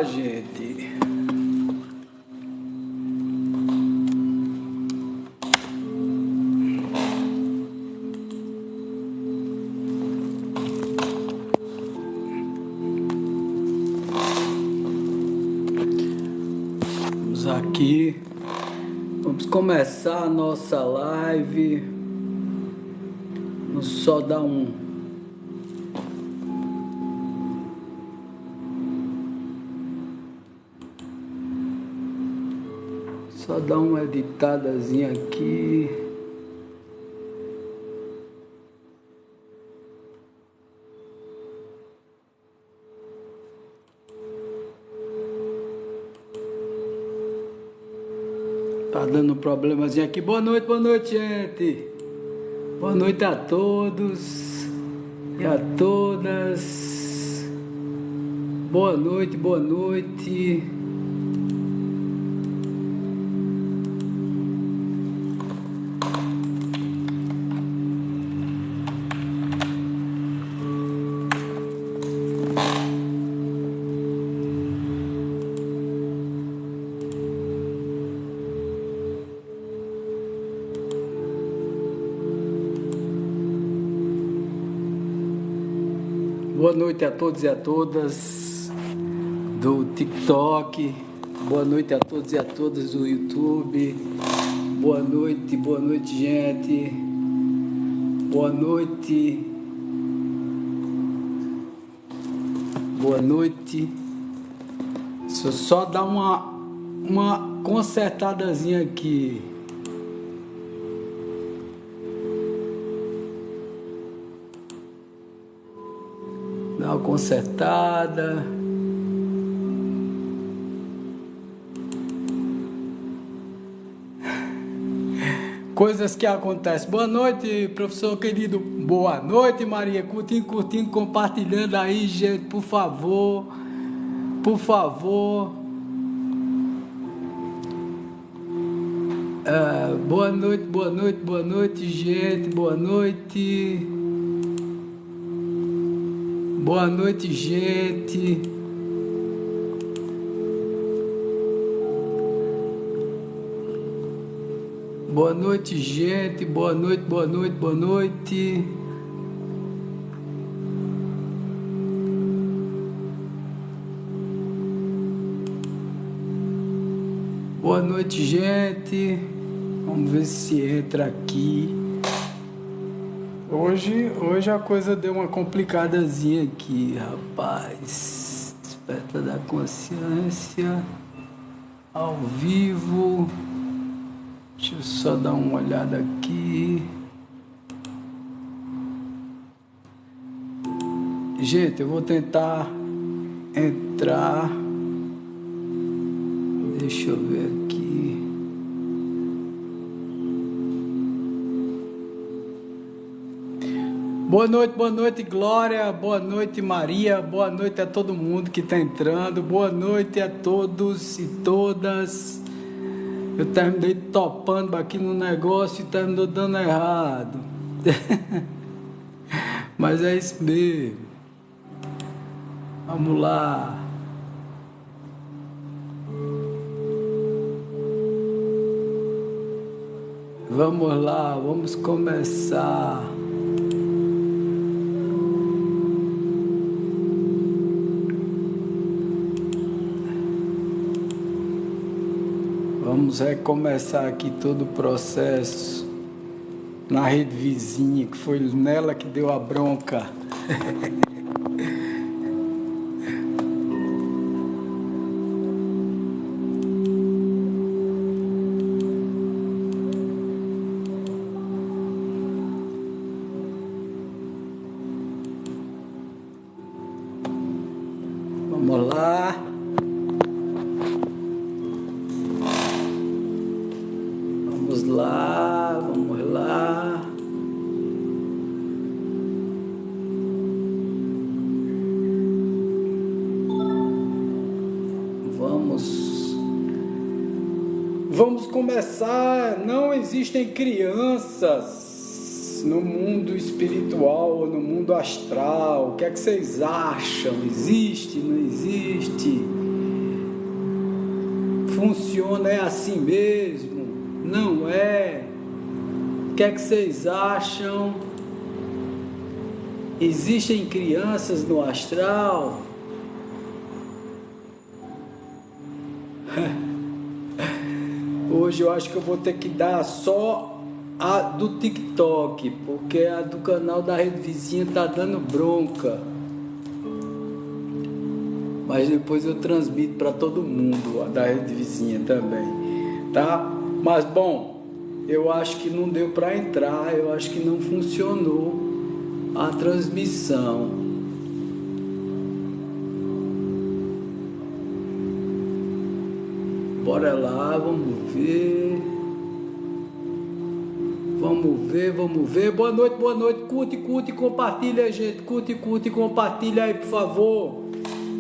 gente. Vamos aqui. Vamos começar a nossa live. Vamos só dar uma editadazinha aqui. Tá dando um problemazinho aqui. Boa noite, gente. Boa noite a todos e a todas. Boa noite, boa noite. Boa noite a todos e a todas do TikTok, boa noite a todos e a todas do YouTube, boa noite, gente, boa noite, deixa eu só dar uma consertadazinha aqui. Dá uma consertada. Coisas que acontecem. Boa noite, professor querido. Boa noite, Maria. Curtindo, compartilhando aí, gente, por favor. Por favor. Boa noite, gente. Boa noite. Boa noite, gente. Boa noite, gente. Boa noite. Boa noite, gente. Vamos ver se entra aqui. Hoje a coisa deu uma complicadazinha aqui, rapaz. Desperta da consciência, ao vivo. Deixa eu só dar uma olhada aqui. Gente, eu vou tentar entrar. Deixa eu ver aqui. Boa noite, Glória. Boa noite, Maria. Boa noite a todo mundo que está entrando. Boa noite a todos e todas. Eu terminei topando aqui no negócio e terminou dando errado. Mas é isso mesmo. Vamos lá. Vamos lá, vamos começar. Vamos recomeçar aqui todo o processo na rede vizinha, que foi nela que deu a bronca. Vamos lá. Vamos lá. Vamos começar. Não existem crianças no mundo espiritual ou no mundo astral. O que é que vocês acham? Existe? Não existe? Funciona, é assim mesmo? Não é? O que é que vocês acham? Existem crianças no astral? Hoje eu acho que eu vou ter que dar só a do TikTok, porque a do canal da Rede Vizinha tá dando bronca. Mas depois eu transmito para todo mundo, a da Rede Vizinha também, tá? Mas bom, eu acho que não deu para entrar, eu acho que não funcionou a transmissão. Bora lá, vamos ver. Vamos ver. Boa noite. Curte, compartilha, gente. Curte, compartilha aí, por favor.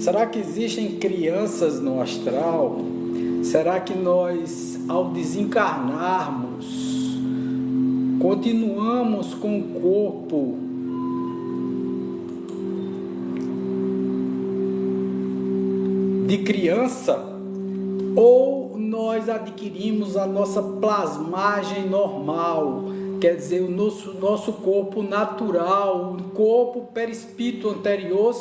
Será que existem crianças no astral? Será que nós, ao desencarnarmos, continuamos com o corpo de criança? Ou nós adquirimos a nossa plasmagem normal, quer dizer, o nosso corpo natural, um corpo perispírito anterior,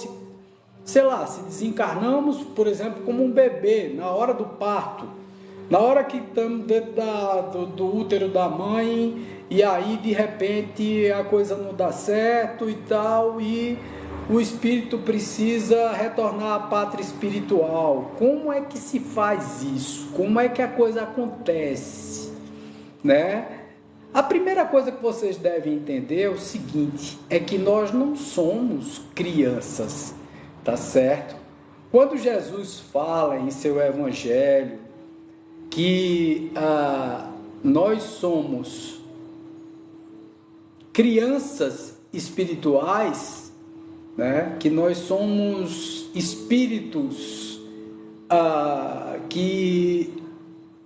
se desencarnamos, por exemplo, como um bebê, na hora do parto, na hora que estamos dentro do útero da mãe, e aí de repente a coisa não dá certo e tal, e o espírito precisa retornar à pátria espiritual. Como é que se faz isso? Como é que a coisa acontece? Né? A primeira coisa que vocês devem entender é o seguinte, é que nós não somos crianças, tá certo? Quando Jesus fala em seu evangelho que nós somos crianças espirituais, né? Que nós somos espíritos que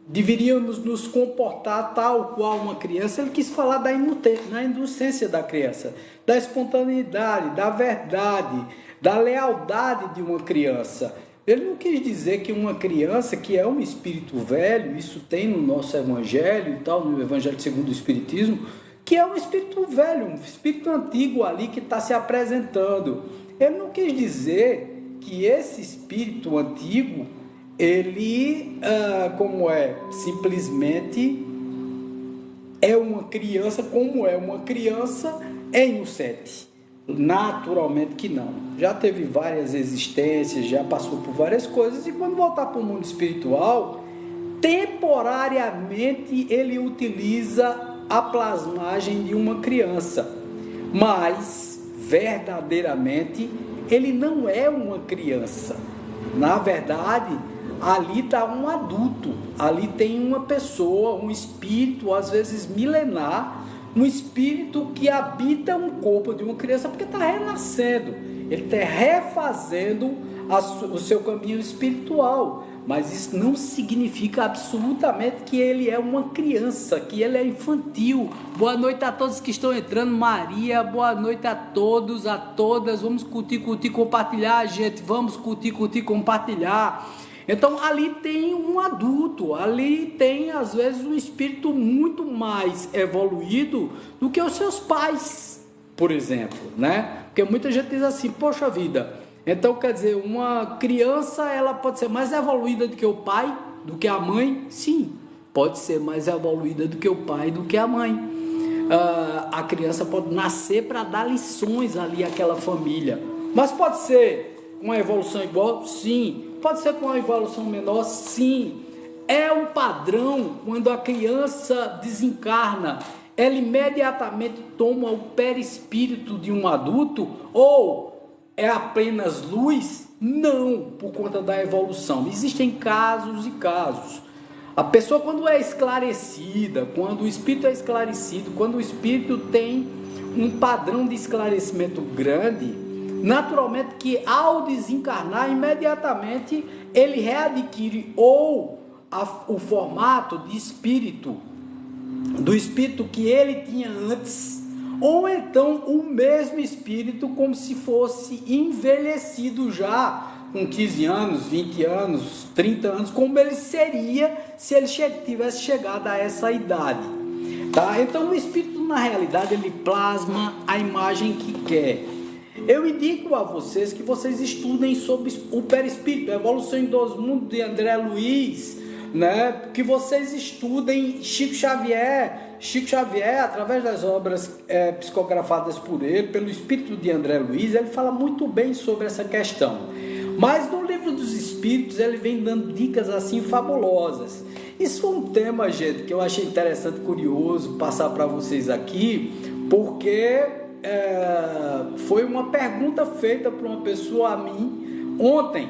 deveríamos nos comportar tal qual uma criança. Ele quis falar da inocência da criança, da espontaneidade, da verdade, da lealdade de uma criança. Ele não quis dizer que uma criança que é um espírito velho, isso tem no nosso evangelho e tal, no evangelho segundo o espiritismo, que é um espírito velho, um espírito antigo ali que está se apresentando. Ele não quis dizer que esse espírito antigo, ele, simplesmente é uma criança, como é uma criança, é inocente. Naturalmente que não. Já teve várias existências, já passou por várias coisas, e quando voltar para o mundo espiritual, temporariamente ele utiliza a plasmagem de uma criança, mas verdadeiramente ele não é uma criança. Na verdade, ali está um adulto, ali tem uma pessoa, um espírito, às vezes milenar, um espírito que habita um corpo de uma criança, porque está renascendo, ele está refazendo o seu caminho espiritual. Mas isso não significa absolutamente que ele é uma criança, que ele é infantil. Boa noite a todos que estão entrando. Maria, boa noite a todos, a todas. Vamos curtir, compartilhar, gente. Vamos curtir, compartilhar. Então, ali tem um adulto, ali tem, às vezes, um espírito muito mais evoluído do que os seus pais, por exemplo, né? Porque muita gente diz assim, poxa vida... Então, quer dizer, uma criança, ela pode ser mais evoluída do que o pai, do que a mãe? Sim, pode ser mais evoluída do que o pai, do que a mãe. A criança pode nascer para dar lições ali àquela família. Mas pode ser uma evolução igual? Sim. Pode ser com uma evolução menor? Sim. É um padrão quando a criança desencarna, ela imediatamente toma o perispírito de um adulto ou... é apenas luz? Não, por conta da evolução. Existem casos e casos. A pessoa, quando é esclarecida, quando o espírito é esclarecido, quando o espírito tem um padrão de esclarecimento grande, naturalmente que ao desencarnar, imediatamente ele readquire ou o formato de espírito, do espírito que ele tinha antes, ou então o mesmo espírito como se fosse envelhecido já, com 15 anos, 20 anos, 30 anos, como ele seria se ele tivesse chegado a essa idade. Tá? Então o espírito, na realidade, ele plasma a imagem que quer. Eu indico a vocês que vocês estudem sobre o perispírito, a evolução em 2 mundos de André Luiz, né? Que vocês estudem Chico Xavier, através das obras psicografadas por ele, pelo espírito de André Luiz, ele fala muito bem sobre essa questão. Mas no livro dos espíritos ele vem dando dicas assim fabulosas. Isso foi um tema, gente, que eu achei interessante, curioso passar para vocês aqui, porque foi uma pergunta feita por uma pessoa a mim ontem,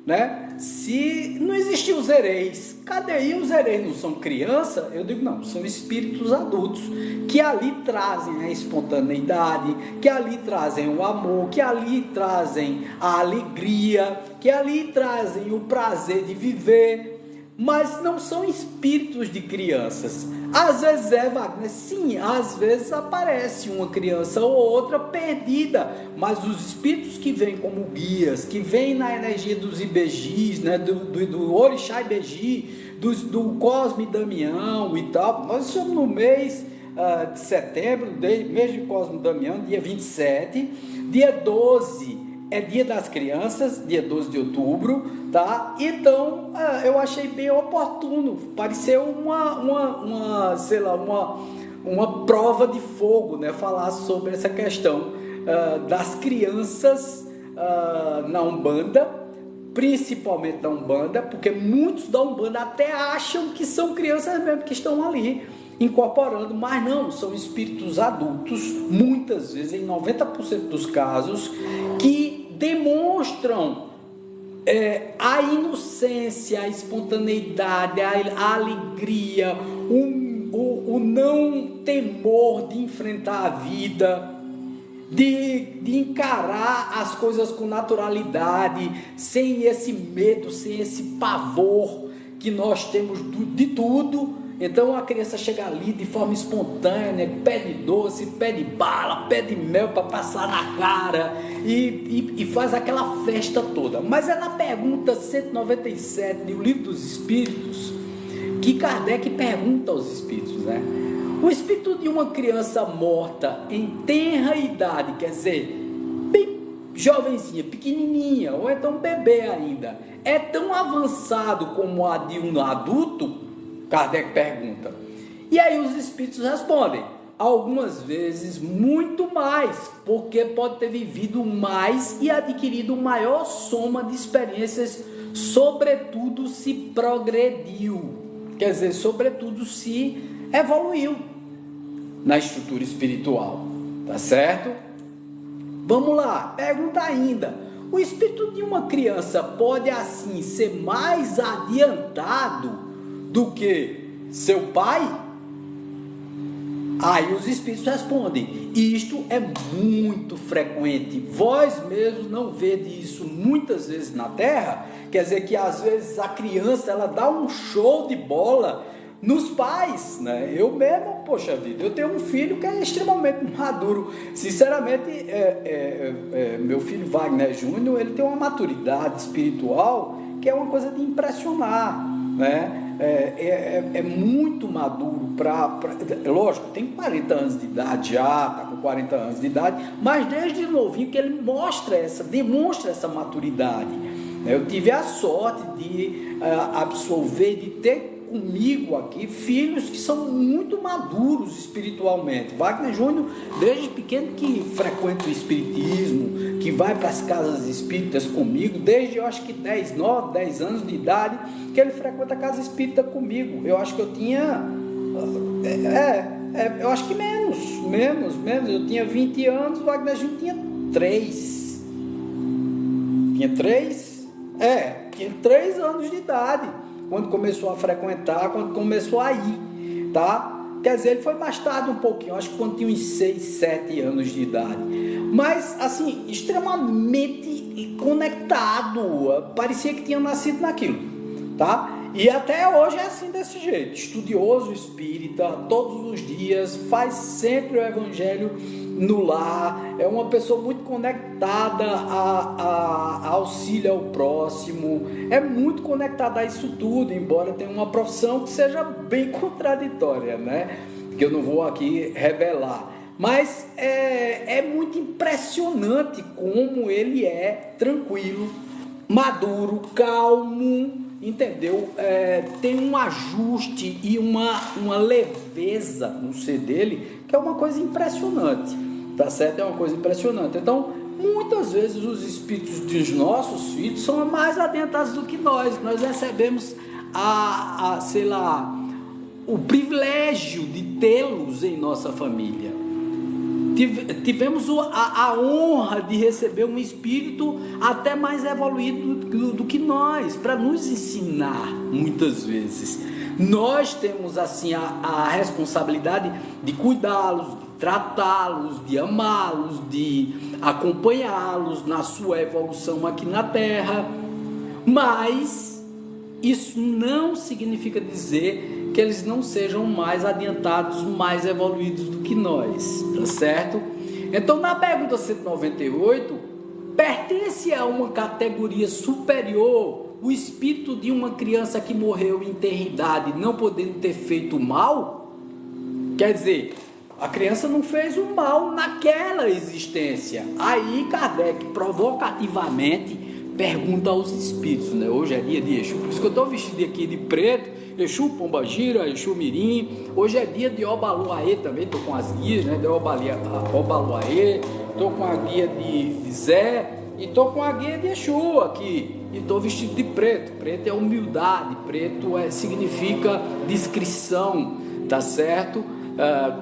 né? Se não existiam os hereis, cadê aí os hereis? Não são criança? Eu digo, não, são espíritos adultos que ali trazem a espontaneidade, que ali trazem o amor, que ali trazem a alegria, que ali trazem o prazer de viver, mas não são espíritos de crianças. Às vezes Wagner, sim, às vezes aparece uma criança ou outra perdida, mas os espíritos que vêm como guias, que vêm na energia dos Ibejis, né, do Orixá Ibeji, do Cosme Damião e tal. Nós estamos no mês de setembro, mês de Cosme Damião, dia 27, dia 12 é dia das crianças, dia 12 de outubro, tá? Então, eu achei bem oportuno, pareceu uma prova de fogo, né? Falar sobre essa questão das crianças na Umbanda, principalmente na Umbanda, porque muitos da Umbanda até acham que são crianças mesmo que estão ali incorporando, mas não, são espíritos adultos, muitas vezes, em 90% dos casos, que demonstram a inocência, a espontaneidade, a alegria, o não temor de enfrentar a vida, de encarar as coisas com naturalidade, sem esse medo, sem esse pavor que nós temos de tudo. Então a criança chega ali de forma espontânea, pede doce, pede bala, pede mel para passar na cara e faz aquela festa toda. Mas é na pergunta 197 do Livro dos Espíritos que Kardec pergunta aos espíritos, né? O espírito de uma criança morta em tenra idade, quer dizer, bem jovenzinha, pequenininha, ou então bebê ainda, é tão avançado como a de um adulto? Kardec pergunta. E aí os espíritos respondem, algumas vezes muito mais, porque pode ter vivido mais e adquirido maior soma de experiências, sobretudo se progrediu, quer dizer, sobretudo se evoluiu na estrutura espiritual, tá certo? Vamos lá, pergunta ainda, o espírito de uma criança pode assim ser mais adiantado do que seu pai? Aí os espíritos respondem, isto é muito frequente, vós mesmos não vede isso muitas vezes na Terra? Quer dizer que às vezes a criança ela dá um show de bola nos pais, né? Eu mesmo, poxa vida, eu tenho um filho que é extremamente maduro, sinceramente, meu filho Wagner Júnior, ele tem uma maturidade espiritual que é uma coisa de impressionar, né? É muito maduro lógico, tem 40 anos de idade já, está com 40 anos de idade, mas desde novinho que ele demonstra essa maturidade. Eu tive a sorte de absorver, de ter comigo aqui filhos que são muito maduros espiritualmente. Wagner Júnior, desde pequeno que frequenta o espiritismo, que vai para as casas espíritas comigo, desde eu acho que 10 anos de idade, que ele frequenta a casa espírita comigo. Eu acho que eu tinha eu acho que menos, eu tinha 20 anos, o Wagner Júnior tinha 3 anos de idade, quando começou a frequentar, quando começou a ir, tá? Quer dizer, ele foi mais tarde um pouquinho, acho que quando tinha uns 6, 7 anos de idade, mas assim, extremamente conectado, parecia que tinha nascido naquilo, tá? E até hoje é assim, desse jeito, estudioso espírita, todos os dias, faz sempre o evangelho no lar, é uma pessoa muito conectada a auxílio ao próximo, é muito conectada a isso tudo, embora tenha uma profissão que seja bem contraditória, né? Que eu não vou aqui revelar. Mas é muito impressionante como ele é tranquilo, maduro, calmo, entendeu? Tem um ajuste e uma leveza no ser dele, que é uma coisa impressionante, tá certo? É uma coisa impressionante. Então, muitas vezes os espíritos dos nossos filhos são mais adiantados do que nós. Nós recebemos sei lá, o privilégio de tê-los em nossa família. Tivemos a honra de receber um espírito até mais evoluído do que nós, para nos ensinar muitas vezes. Nós temos assim a responsabilidade de cuidá-los, de tratá-los, de amá-los, de acompanhá-los na sua evolução aqui na Terra, mas isso não significa dizer que eles não sejam mais adiantados, mais evoluídos do que nós, tá certo? Então, na pergunta 198, pertence a uma categoria superior o espírito de uma criança que morreu em tenridade, não podendo ter feito mal? Quer dizer, a criança não fez o mal naquela existência. Aí Kardec provocativamente pergunta aos espíritos, né? Hoje é dia de Exu, por isso que eu estou vestido aqui de preto, Exu Pombagira, Exu Mirim. Hoje é dia de Obaluaê também, estou com as guias, né? De Obaluaê, estou com a guia de Zé e estou com a guia de Exu aqui. E estou vestido de preto. Preto é humildade, preto significa discrição, tá certo?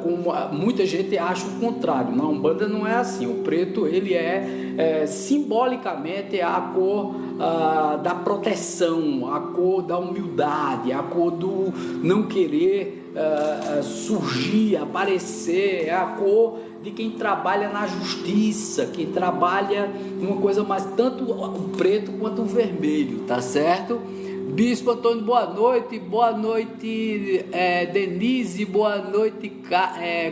Como muita gente acha o contrário. Na Umbanda não é assim. O preto ele simbolicamente a cor da proteção, a cor da humildade, a cor do não querer surgir, aparecer, é a cor de quem trabalha na justiça, quem trabalha uma coisa mais, tanto o preto quanto o vermelho, tá certo? Bispo Antônio, boa noite Denise, boa noite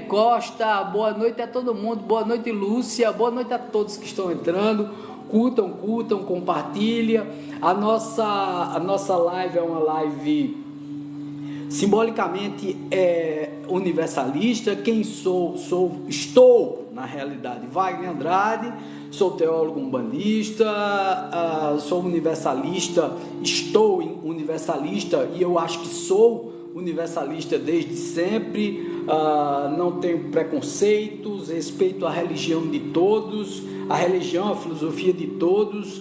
Costa, boa noite a todo mundo, boa noite Lúcia, boa noite a todos que estão entrando, curtam, compartilha, a nossa live é uma live simbolicamente universalista. Quem estou na realidade Wagner Andrade, sou teólogo umbandista, sou universalista, estou universalista e eu acho que sou universalista desde sempre, não tenho preconceitos, respeito a religião de todos, a religião, a filosofia de todos,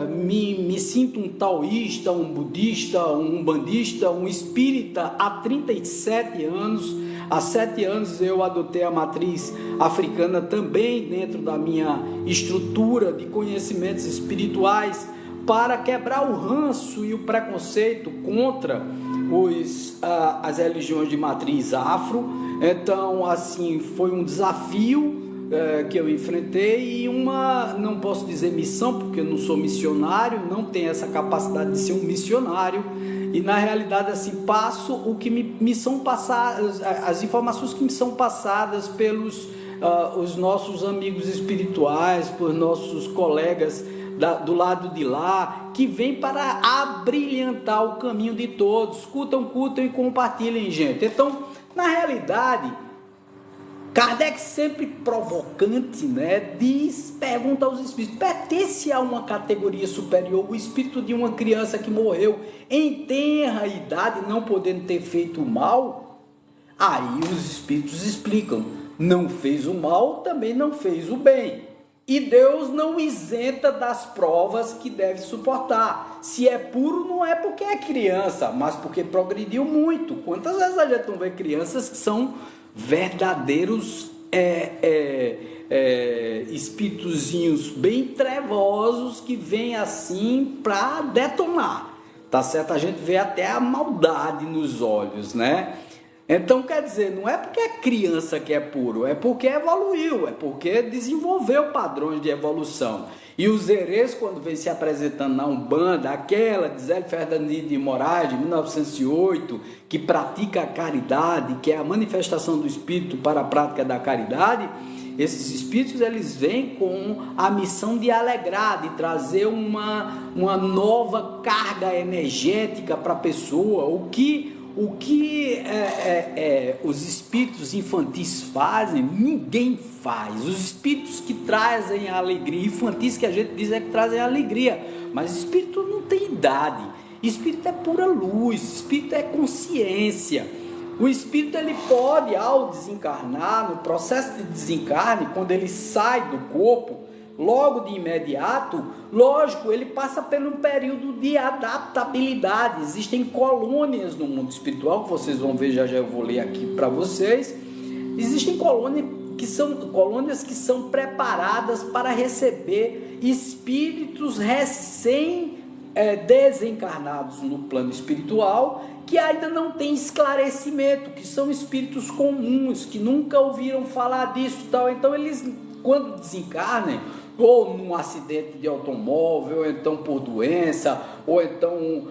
me sinto um taoísta, um budista, um umbandista, um espírita há 37 anos. Há 7 anos eu adotei a matriz africana também dentro da minha estrutura de conhecimentos espirituais para quebrar o ranço e o preconceito contra as religiões de matriz afro. Então, assim, foi um desafio que eu enfrentei e não posso dizer missão, porque eu não sou missionário, não tenho essa capacidade de ser um missionário, e na realidade assim, passo o que me são passadas, as informações que me são passadas pelos os nossos amigos espirituais, por nossos colegas do lado de lá, que vem para abrilhantar o caminho de todos. Curtam e compartilhem, gente. Então, na realidade, Kardec, sempre provocante, né, pergunta aos espíritos: pertence a uma categoria superior o espírito de uma criança que morreu em tenra idade, não podendo ter feito o mal? Aí os espíritos explicam: não fez o mal, também não fez o bem. E Deus não isenta das provas que deve suportar. Se é puro, não é porque é criança, mas porque progrediu muito. Quantas vezes a gente não vê crianças que são verdadeiros espíritozinhos bem trevosos que vêm assim para detonar, tá certo? A gente vê até a maldade nos olhos, né? Então, quer dizer, não é porque é criança que é puro, é porque evoluiu, é porque desenvolveu padrões de evolução. E os herês, quando vem se apresentando na Umbanda, aquela de Zé Fernandes de Moraes, de 1908, que pratica a caridade, que é a manifestação do Espírito para a prática da caridade, esses espíritos eles vêm com a missão de alegrar, de trazer uma nova carga energética para a pessoa. O que os espíritos infantis fazem, ninguém faz. Os espíritos que trazem a alegria, infantis que a gente diz é que trazem a alegria, mas espírito não tem idade. Espírito é pura luz, espírito é consciência. O espírito ele pode, ao desencarnar, no processo de desencarne, quando ele sai do corpo, logo de imediato, lógico, ele passa por um período de adaptabilidade. Existem colônias no mundo espiritual, que vocês vão ver, já eu vou ler aqui para vocês. Existem colônias que são preparadas para receber espíritos desencarnados no plano espiritual, que ainda não tem esclarecimento, que são espíritos comuns, que nunca ouviram falar disso e tal. Então eles, quando desencarnem, ou num acidente de automóvel, ou então por doença, ou então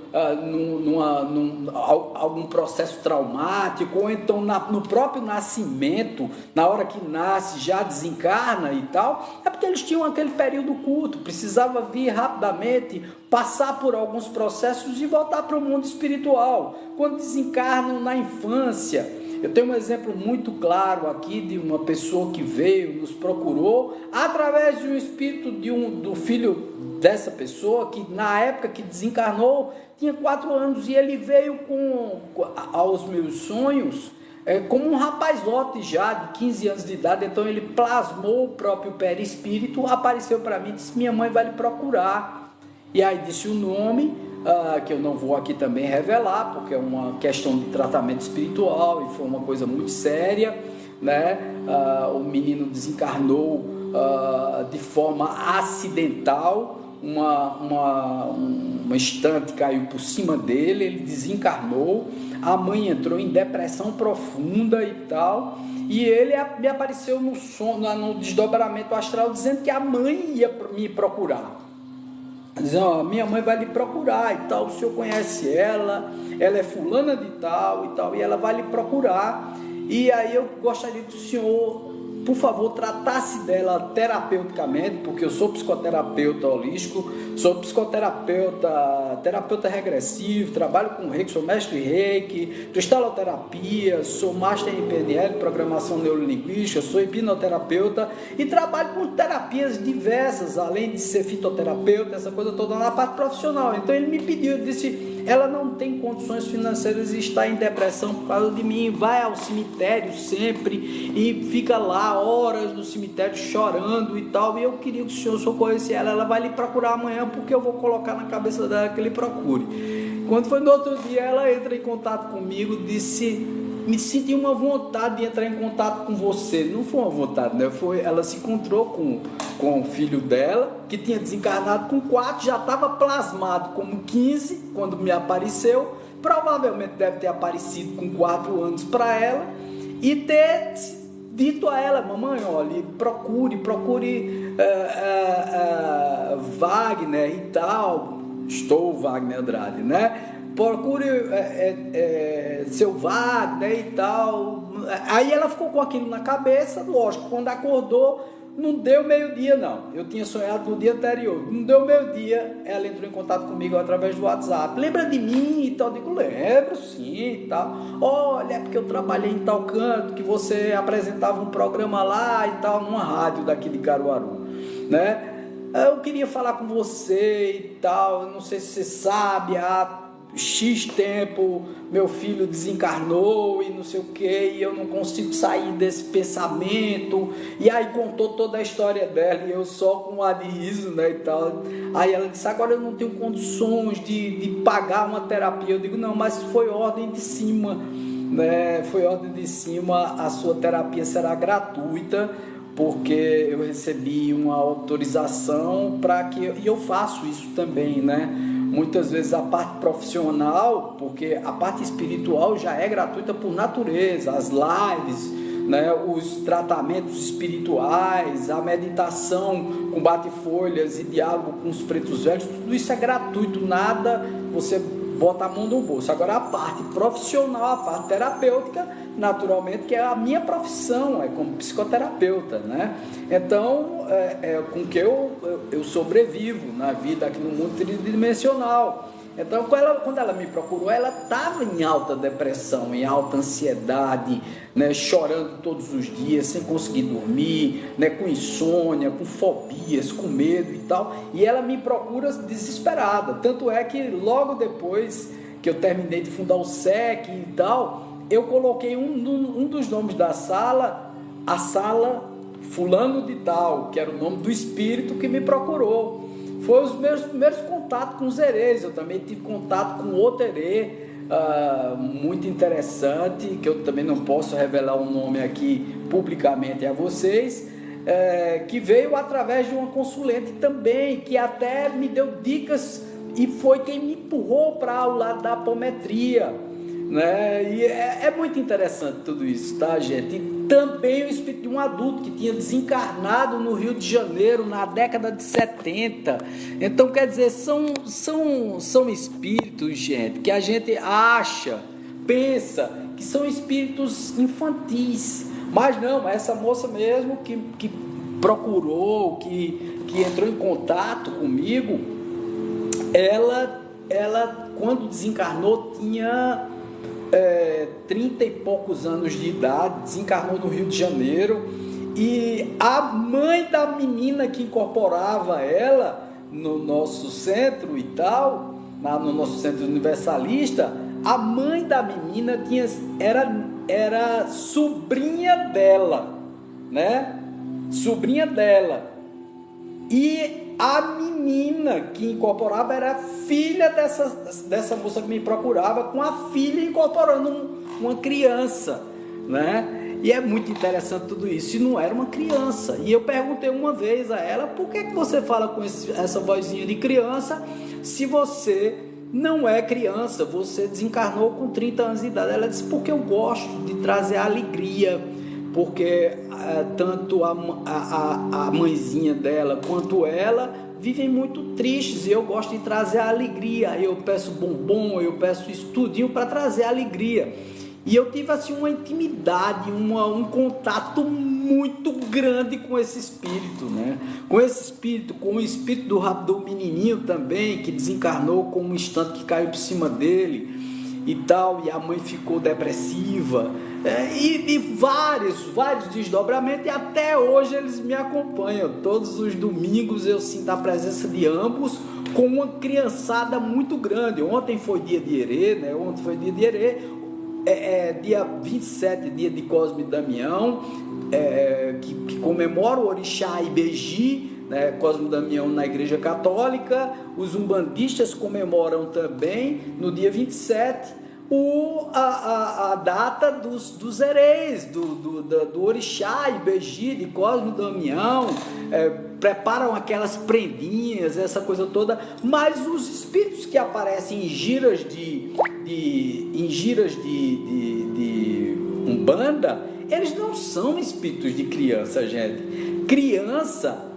algum processo traumático, ou então no próprio nascimento, na hora que nasce já desencarna e tal, é porque eles tinham aquele período curto, precisava vir rapidamente, passar por alguns processos e voltar para o mundo espiritual. Quando desencarnam na infância, eu tenho um exemplo muito claro aqui de uma pessoa que veio, nos procurou, através de um espírito do filho dessa pessoa, que na época que desencarnou, tinha 4 anos, e ele veio aos meus sonhos, como um rapazote já, de 15 anos de idade. Então ele plasmou o próprio perispírito, apareceu para mim e disse: minha mãe vai lhe procurar. E aí disse o nome, que eu não vou aqui também revelar, porque é uma questão de tratamento espiritual e foi uma coisa muito séria, né? O menino desencarnou de forma acidental, uma estante caiu por cima dele, ele desencarnou, a mãe entrou em depressão profunda e tal, e ele me apareceu no desdobramento astral dizendo que a mãe ia me procurar. Dizendo: minha mãe vai lhe procurar e tal, o senhor conhece ela é fulana de tal e tal, e ela vai lhe procurar, e aí eu gostaria que o senhor, por favor, tratasse dela terapeuticamente, porque eu sou psicoterapeuta holístico, sou terapeuta regressivo, trabalho com reiki, sou mestre reiki, cristaloterapia, sou master em PNL, programação neurolinguística, sou hipnoterapeuta e trabalho com terapias diversas, além de ser fitoterapeuta, essa coisa toda na parte profissional. Então ele me pediu, ele disse: ela não tem condições financeiras e está em depressão por causa de mim, vai ao cemitério sempre e fica lá horas no cemitério chorando e tal, e eu queria que o senhor socorresse ela vai lhe procurar amanhã, porque eu vou colocar na cabeça dela que ele procure. Quando foi no outro dia, ela entra em contato comigo, disse: me senti uma vontade de entrar em contato com você. Não foi uma vontade, né? Ela se encontrou com o filho dela, que tinha desencarnado com 4, já estava plasmado como 15 quando me apareceu, provavelmente deve ter aparecido com 4 anos para ela, e ter dito a ela: mamãe, olha, procure Wagner e tal, estou Wagner Andrade, né? Procure seu Wagner e tal. Aí ela ficou com aquilo na cabeça, lógico, quando acordou, não deu meio-dia não, eu tinha sonhado no dia anterior, não deu meio-dia, ela entrou em contato comigo através do WhatsApp: lembra de mim e tal? Eu digo: lembro sim e tal. Olha, é porque eu trabalhei em tal canto, que você apresentava um programa lá e tal, numa rádio daqui de Caruaru, né? Eu queria falar com você e tal, não sei se você sabe, X tempo meu filho desencarnou e não sei o que, e eu não consigo sair desse pensamento. E aí contou toda a história dela, e eu só com um ar de riso, né, e tal. Aí ela disse: agora eu não tenho condições de pagar uma terapia. Eu digo: não, mas foi ordem de cima, né? Foi ordem de cima, a sua terapia será gratuita, porque eu recebi uma autorização para que, e eu faço isso também, né? muitas vezes a parte profissional, porque a parte espiritual já é gratuita por natureza, as lives, né, os tratamentos espirituais, a meditação com bate-folhas e diálogo com os pretos velhos, tudo isso é gratuito, nada você bota a mão no bolso. Agora a parte profissional, a parte terapêutica, naturalmente, que é a minha profissão, é como psicoterapeuta, né? Então, com que eu sobrevivo na vida aqui no mundo tridimensional. Então, quando ela me procurou, ela estava em alta depressão, em alta ansiedade, né, chorando todos os dias, sem conseguir dormir, né, com insônia, com fobias, com medo e tal. E ela me procura desesperada. Tanto é que logo depois que eu terminei de fundar o SEC e tal, eu coloquei um dos nomes da sala, a sala fulano de tal, que era o nome do espírito que me procurou. Foi os meus primeiros contatos com os herês. Eu também tive contato com outro herê, muito interessante, que eu também não posso revelar o nome aqui publicamente a vocês, que veio através de uma consulente também, que até me deu dicas e foi quem me empurrou para o lado da apometria, né? E é muito interessante tudo isso, tá, gente? E também o espírito de um adulto que tinha desencarnado no Rio de Janeiro na década de 70. Então, quer dizer, são espíritos, gente, que a gente acha, pensa que são espíritos infantis, mas não, essa moça mesmo que procurou, que entrou em contato comigo, ela quando desencarnou tinha 30 e poucos anos de idade, desencarnou no Rio de Janeiro, e a mãe da menina que incorporava ela no nosso centro e tal, no nosso centro universalista, a mãe da menina era sobrinha dela, né? Sobrinha dela. E a menina que incorporava era filha dessa moça que me procurava, com a filha incorporando uma criança, né? E é muito interessante tudo isso. E não era uma criança. E eu perguntei uma vez a ela: por que você fala com essa vozinha de criança se você não é criança? Você desencarnou com 30 anos de idade. Ela disse: porque eu gosto de trazer alegria, porque tanto a mãezinha dela quanto ela vivem muito tristes, e eu gosto de trazer a alegria. Eu peço bombom, eu peço estudinho para trazer alegria. E eu tive assim uma intimidade, um contato muito grande com esse espírito, né? Com esse espírito, com o espírito do menininho também, que desencarnou com um instante que caiu por cima dele e tal, e a mãe ficou depressiva, e vários desdobramentos, e até hoje eles me acompanham. Todos os domingos eu sinto a presença de ambos, com uma criançada muito grande. Ontem foi dia de herê, né? Dia 27, dia de Cosme e Damião, que comemora o orixá Ibeji, né? Cosme e Damião na Igreja Católica. Os umbandistas comemoram também no dia 27 a data dos herês, do orixá Ibeji, de Cosme e Damião. Preparam aquelas prendinhas, essa coisa toda. Mas os espíritos que aparecem em giras de Umbanda, eles não são espíritos de criança, gente. Criança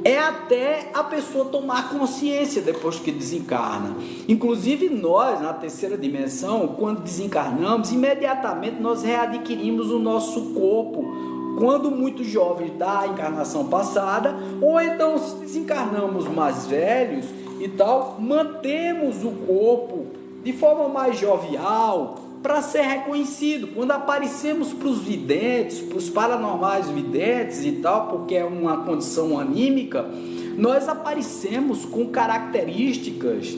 é até a pessoa tomar consciência depois que desencarna. Inclusive nós, na terceira dimensão, quando desencarnamos, imediatamente nós readquirimos o nosso corpo, quando muito jovens da encarnação passada, ou então se desencarnamos mais velhos e tal, mantemos o corpo de forma mais jovial, para ser reconhecido. Quando aparecemos para os videntes, para os paranormais videntes e tal, porque é uma condição anímica, nós aparecemos com características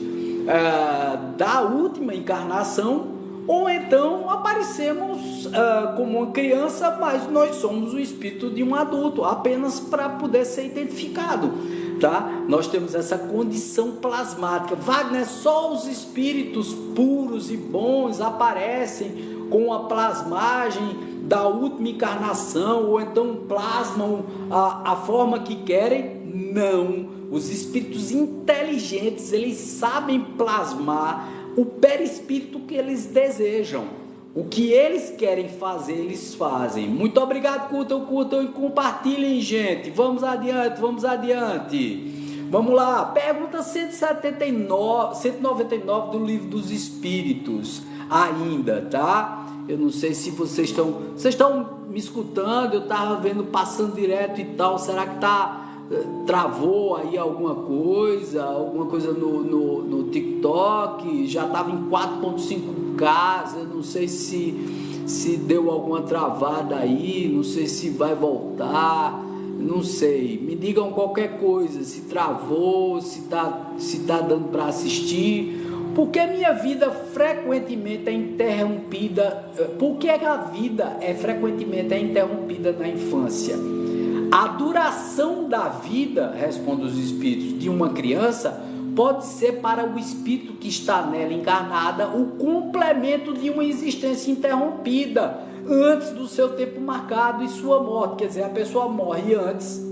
da última encarnação, ou então aparecemos como uma criança, mas nós somos o espírito de um adulto, apenas para poder ser identificado, tá? Nós temos essa condição plasmática. Wagner, só os espíritos puros e bons aparecem com a plasmagem da última encarnação, ou então plasmam a forma que querem? Não, Os espíritos inteligentes, eles sabem plasmar o perispírito que eles desejam. O que eles querem fazer, eles fazem. Muito obrigado, curtam e compartilhem, gente. Vamos adiante, vamos adiante. Vamos lá, pergunta 199 do Livro dos Espíritos ainda, tá? Eu não sei se vocês estão me escutando, eu estava vendo passando direto e tal, será que travou aí alguma coisa no TikTok, já estava em 4.5K, eu não sei se deu alguma travada aí, não sei se vai voltar, não sei, me digam qualquer coisa, se travou, se tá dando para assistir, porque minha vida frequentemente é interrompida, porque a vida frequentemente é interrompida na infância. A duração da vida, respondem os espíritos, de uma criança pode ser para o espírito que está nela encarnada o complemento de uma existência interrompida antes do seu tempo marcado e sua morte. Quer dizer, a pessoa morre antes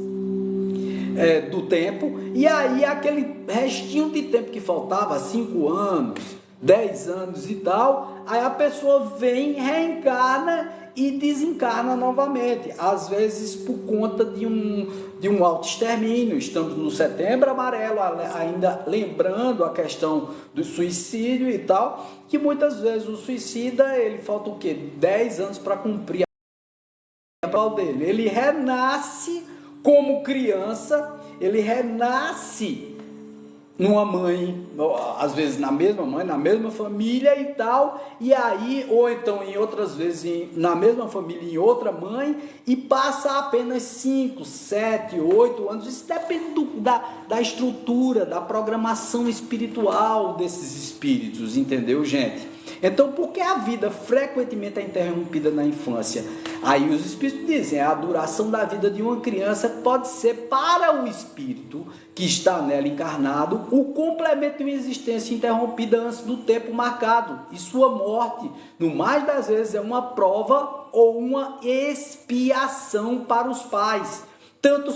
do tempo, e aí aquele restinho de tempo que faltava, 5 anos, 10 anos e tal, aí a pessoa vem, reencarna e desencarna novamente, às vezes por conta de um autoextermínio. Estamos no Setembro Amarelo, ainda lembrando a questão do suicídio e tal, que muitas vezes o suicida, ele falta o quê? 10 anos para cumprir a prova dele. Ele renasce como criança, ele renasce numa mãe, às vezes na mesma mãe, na mesma família e tal, e aí, ou então em outras vezes na mesma família, em outra mãe, e passa apenas 5, 7, 8 anos, isso depende da estrutura, da programação espiritual desses espíritos, entendeu, gente? Então, por que a vida frequentemente é interrompida na infância? Aí os espíritos dizem, a duração da vida de uma criança pode ser para o espírito que está nela encarnado o complemento de uma existência interrompida antes do tempo marcado, e sua morte, no mais das vezes, é uma prova ou uma expiação para os pais, tanto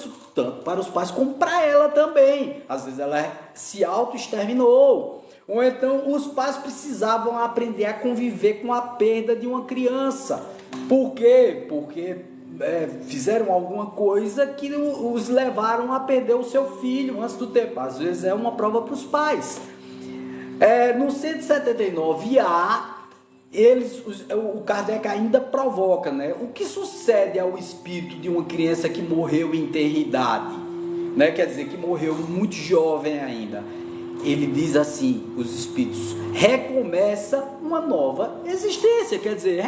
para os pais como para ela também. Às vezes ela se auto-exterminou, ou então os pais precisavam aprender a conviver com a perda de uma criança. Por quê? Porque fizeram alguma coisa que os levaram a perder o seu filho antes do tempo. Às vezes é uma prova para os pais. No 179A, o Kardec ainda provoca, né? O que sucede ao espírito de uma criança que morreu em tenridade, né? Quer dizer, que morreu muito jovem ainda. Ele diz assim, os espíritos, recomeça uma nova existência, quer dizer,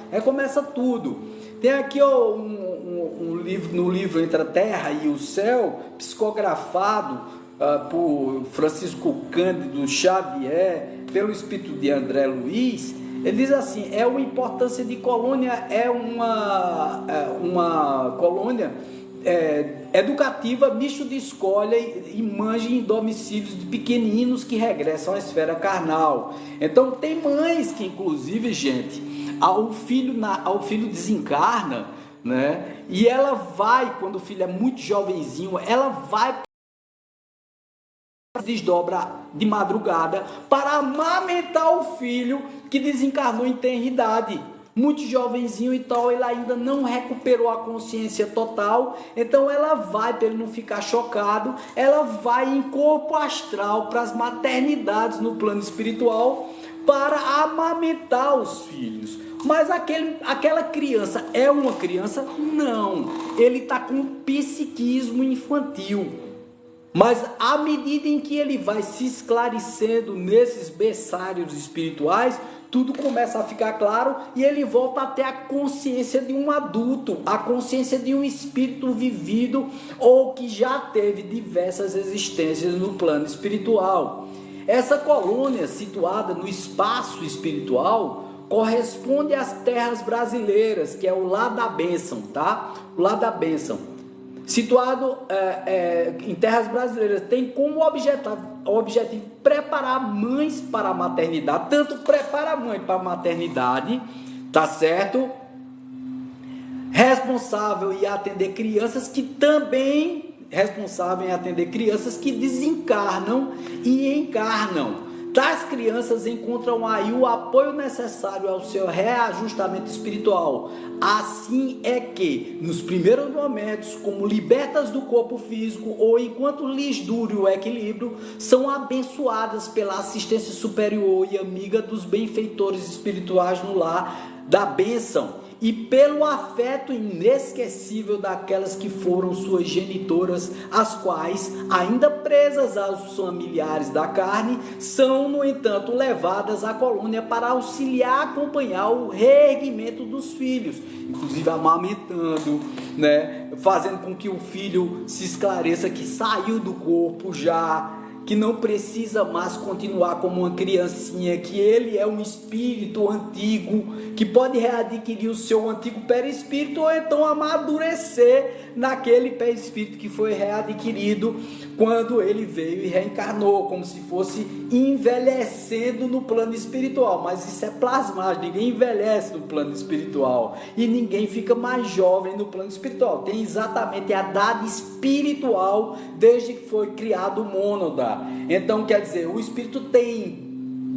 recomeça tudo. Tem aqui um livro, no livro Entre a Terra e o Céu, psicografado por Francisco Cândido Xavier, pelo espírito de André Luiz. Ele diz assim, uma importância de colônia, uma colônia educativa, misto de escolha e manje em domicílios de pequeninos que regressam à esfera carnal. Então tem mães que, inclusive, gente, ao filho desencarna, né? E ela vai, quando o filho é muito jovenzinho, ela vai desdobra de madrugada para amamentar o filho que desencarnou em tenridade, muito jovenzinho e tal, ele ainda não recuperou a consciência total. Então ela vai, para ele não ficar chocado, ela vai em corpo astral para as maternidades no plano espiritual para amamentar os filhos. Mas aquela criança é uma criança? Não, ele está com um psiquismo infantil. Mas à medida em que ele vai se esclarecendo nesses berçários espirituais, tudo começa a ficar claro e ele volta a ter a consciência de um adulto, a consciência de um espírito vivido ou que já teve diversas existências no plano espiritual. Essa colônia situada no espaço espiritual corresponde às terras brasileiras, que é o Lar da Bênção, tá? O Lar da Bênção. Situado em terras brasileiras, tem como objetivo preparar mães para a maternidade, tanto prepara a mãe para a maternidade, tá certo? Responsável e atender crianças que também responsável em atender crianças que desencarnam e encarnam. Tais crianças encontram aí o apoio necessário ao seu reajustamento espiritual. Assim é que, nos primeiros momentos, como libertas do corpo físico ou enquanto lhes dure o equilíbrio, são abençoadas pela assistência superior e amiga dos benfeitores espirituais no lar da bênção e pelo afeto inesquecível daquelas que foram suas genitoras, as quais, ainda presas aos familiares da carne, são, no entanto, levadas à colônia para auxiliar, acompanhar o reerguimento dos filhos, inclusive amamentando, né? Fazendo com que o filho se esclareça que saiu do corpo já, que não precisa mais continuar como uma criancinha, que ele é um espírito antigo, que pode readquirir o seu antigo perispírito ou então amadurecer naquele perispírito que foi readquirido quando ele veio e reencarnou, como se fosse envelhecendo no plano espiritual. Mas isso é plasmado, ninguém envelhece no plano espiritual e ninguém fica mais jovem no plano espiritual. Tem exatamente a idade espiritual desde que foi criado o mônada. Então, quer dizer, o espírito tem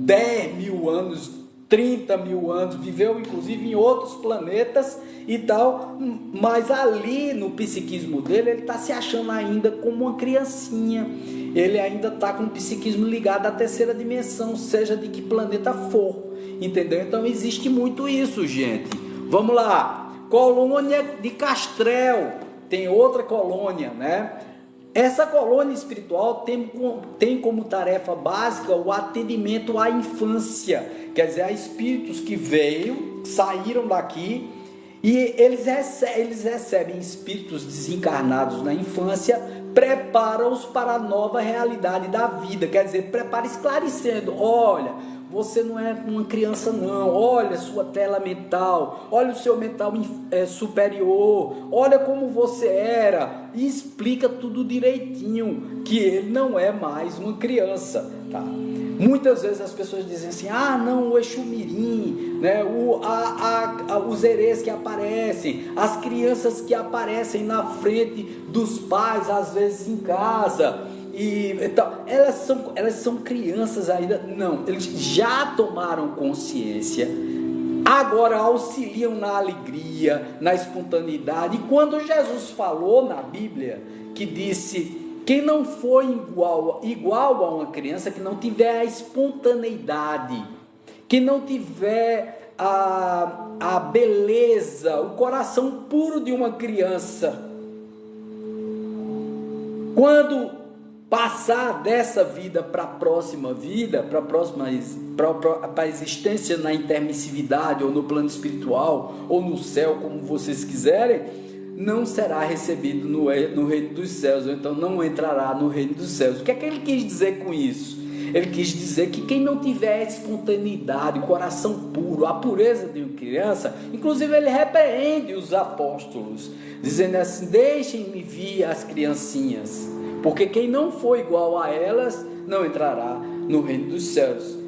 10 mil anos, 30 mil anos, viveu inclusive em outros planetas e tal, mas ali no psiquismo dele, ele está se achando ainda como uma criancinha, ele ainda está com o psiquismo ligado à terceira dimensão, seja de que planeta for, entendeu? Então existe muito isso, gente. Vamos lá, colônia de Castrel, tem outra colônia, né? Essa colônia espiritual tem como tarefa básica o atendimento à infância, quer dizer, a espíritos que saíram daqui e eles recebem espíritos desencarnados na infância, preparam-os para a nova realidade da vida, quer dizer, prepara esclarecendo, olha, você não é uma criança não, olha a sua tela mental, olha o seu mental superior, olha como você era, e explica tudo direitinho, que ele não é mais uma criança, tá? Muitas vezes as pessoas dizem assim, não, o Exu Mirim, né? Os herês que aparecem, as crianças que aparecem na frente dos pais, às vezes em casa, então, elas são crianças ainda, não, eles já tomaram consciência, agora auxiliam na alegria, na espontaneidade, e quando Jesus falou na Bíblia, que disse, quem não for igual a uma criança, que não tiver a espontaneidade, que não tiver a beleza, o coração puro de uma criança, quando passar dessa vida para a próxima vida, para a existência na intermissividade, ou no plano espiritual, ou no céu, como vocês quiserem, não será recebido no reino dos céus, ou então não entrará no reino dos céus. O que é que ele quis dizer com isso? Ele quis dizer que quem não tiver espontaneidade, coração puro, a pureza de uma criança, inclusive ele repreende os apóstolos, dizendo assim, deixem-me vir as criancinhas, porque quem não for igual a elas, não entrará no reino dos céus.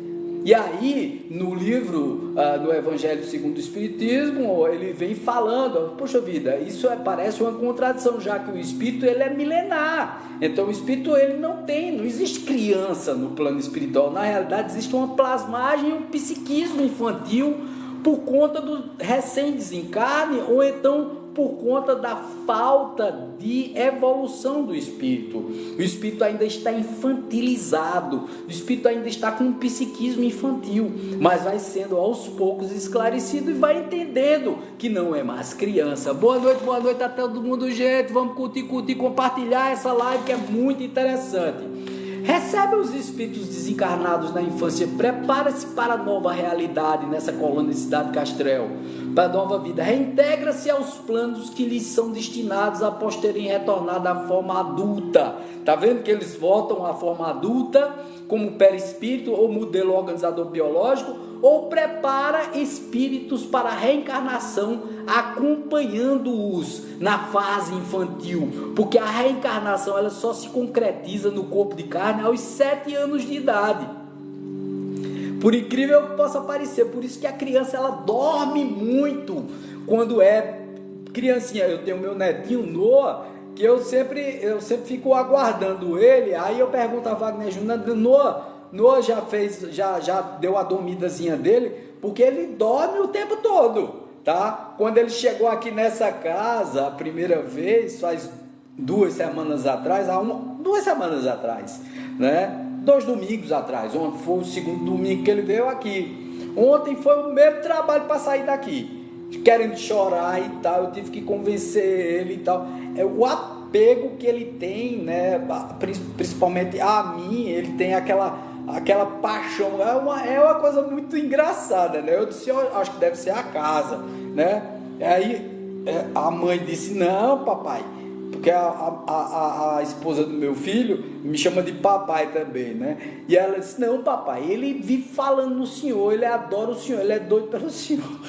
E aí, no livro, no Evangelho segundo o Espiritismo, ele vem falando, poxa vida, isso parece uma contradição, já que o Espírito ele é milenar. Então o Espírito ele não existe criança no plano espiritual. Na realidade existe uma plasmagem, um psiquismo infantil por conta do recém-desencarne, ou então por conta da falta de evolução do espírito. O espírito ainda está infantilizado, o espírito ainda está com um psiquismo infantil, mas vai sendo aos poucos esclarecido e vai entendendo que não é mais criança. Boa noite a todo mundo, gente. Vamos curtir, compartilhar essa live que é muito interessante. Recebe os espíritos desencarnados na infância, prepara-se para a nova realidade nessa colônia de Cidade Castrel, para a nova vida, reintegra-se aos planos que lhes são destinados após terem retornado à forma adulta. Está vendo que eles voltam à forma adulta, como perispírito ou modelo organizador biológico, ou prepara espíritos para a reencarnação, acompanhando-os na fase infantil, porque a reencarnação ela só se concretiza no corpo de carne aos 7 anos de idade, por incrível que possa parecer. Por isso que a criança ela dorme muito quando é criancinha. Eu tenho meu netinho Noah, que eu sempre fico aguardando ele. Aí eu pergunto a Wagner Júnior, Noah já deu a dormidazinha dele, porque ele dorme o tempo todo, tá? Quando ele chegou aqui nessa casa a primeira vez, faz 2 semanas atrás, 2 semanas atrás, né? 2 domingos atrás, ontem foi o segundo domingo que ele veio aqui. Ontem foi o mesmo trabalho para sair daqui, querendo chorar e tal. Eu tive que convencer ele e tal. É o apego que ele tem, né? Principalmente a mim, ele tem aquela paixão. É uma coisa muito engraçada, né? Eu disse, eu acho que deve ser a casa, né? Aí a mãe disse, não, papai, porque a esposa do meu filho me chama de papai também, né? E ela disse, não, papai, ele vive falando no senhor, ele adora o senhor, ele é doido pelo senhor.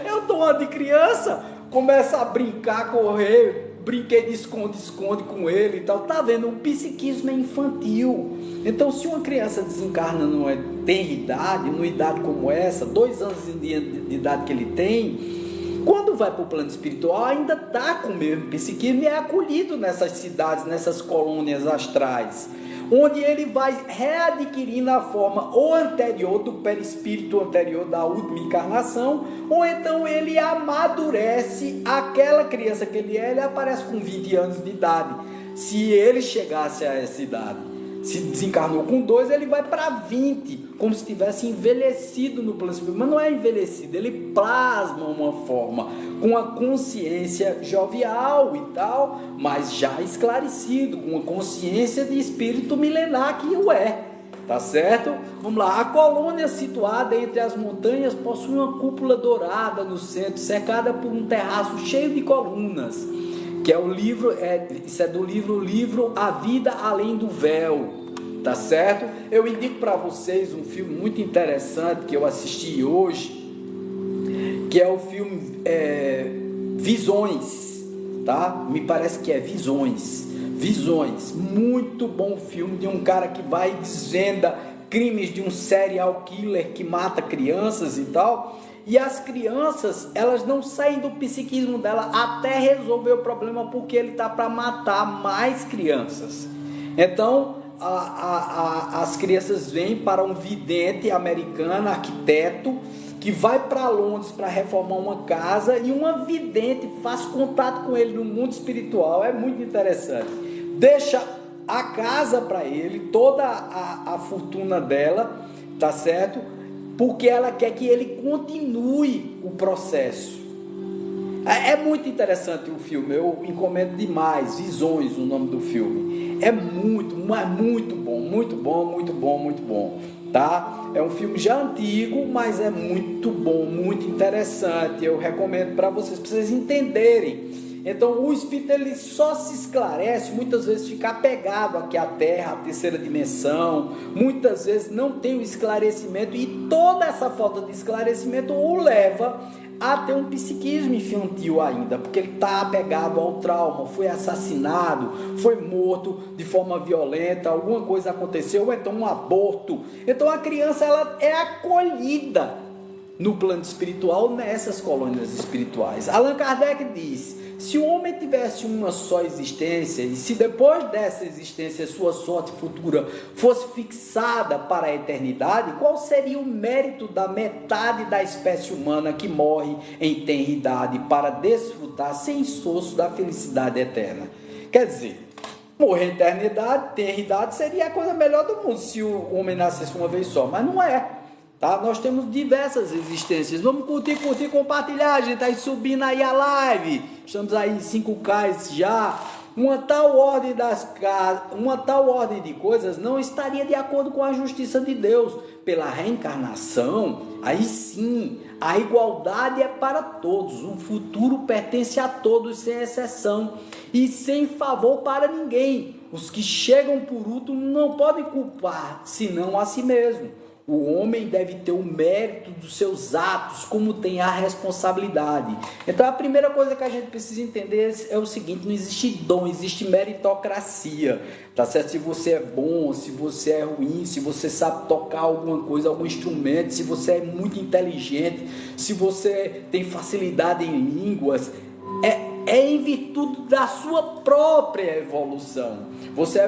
Eu tô uma de criança, começa a brincar, correr, brinquei de esconde-esconde com ele e tal. Tá vendo? O psiquismo é infantil. Então, se uma criança desencarna numa tenridade, numa idade como essa, 2 anos de idade que ele tem, quando vai para o plano espiritual, ainda está com o mesmo psiquismo e é acolhido nessas cidades, nessas colônias astrais, onde ele vai readquirindo a forma ou anterior do perispírito anterior da última encarnação, ou então ele amadurece aquela criança que ele aparece com 20 anos de idade, se ele chegasse a essa idade. Se desencarnou com 2, ele vai para 20, como se tivesse envelhecido no plano espiritual. Mas não é envelhecido, ele plasma uma forma, com a consciência jovial e tal, mas já esclarecido, com a consciência de espírito milenar que o é. Tá certo? Vamos lá. A colônia situada entre as montanhas possui uma cúpula dourada no centro, cercada por um terraço cheio de colunas, que é o livro, isso é do livro A Vida Além do Véu, tá certo? Eu indico para vocês um filme muito interessante que eu assisti hoje, que é o filme Visões, tá? Me parece que é Visões, muito bom filme, de um cara que vai e desvenda crimes de um serial killer que mata crianças e tal. E as crianças, elas não saem do psiquismo dela até resolver o problema, porque ele está para matar mais crianças. Então, as crianças vêm para um vidente americano, arquiteto, que vai para Londres para reformar uma casa, e uma vidente faz contato com ele no mundo espiritual. É muito interessante. Deixa a casa para ele, toda a fortuna dela, tá certo? Porque ela quer que ele continue o processo. É muito interessante o filme, eu encomendo demais. Visões, o nome do filme. É muito bom, tá? É um filme já antigo, mas é muito bom, muito interessante. Eu recomendo para vocês entenderem. Então, o espírito, ele só se esclarece, muitas vezes fica apegado aqui à Terra, à terceira dimensão, muitas vezes não tem o esclarecimento, e toda essa falta de esclarecimento o leva a ter um psiquismo infantil ainda, porque ele está apegado ao trauma, foi assassinado, foi morto de forma violenta, alguma coisa aconteceu, ou então um aborto. Então a criança, ela é acolhida no plano espiritual, nessas colônias espirituais. Allan Kardec diz: se o homem tivesse uma só existência, e se depois dessa existência sua sorte futura fosse fixada para a eternidade, qual seria o mérito da metade da espécie humana que morre em tenridade para desfrutar sem esforço da felicidade eterna? Quer dizer, morrer em tenridade seria a coisa melhor do mundo se o homem nascesse uma vez só, mas não é. Tá? Nós temos diversas existências. Vamos curtir, compartilhar. A gente está subindo aí a live. Estamos aí em 5K já. Uma tal ordem de coisas não estaria de acordo com a justiça de Deus. Pela reencarnação, aí sim, a igualdade é para todos. O futuro pertence a todos, sem exceção, e sem favor para ninguém. Os que chegam por último não podem culpar, senão a si mesmo. O homem deve ter o mérito dos seus atos, como tem a responsabilidade. Então a primeira coisa que a gente precisa entender é o seguinte: não existe dom, existe meritocracia, tá certo? Se você é bom, se você é ruim, se você sabe tocar alguma coisa, algum instrumento, se você é muito inteligente, se você tem facilidade em línguas, é em virtude da sua própria evolução. Você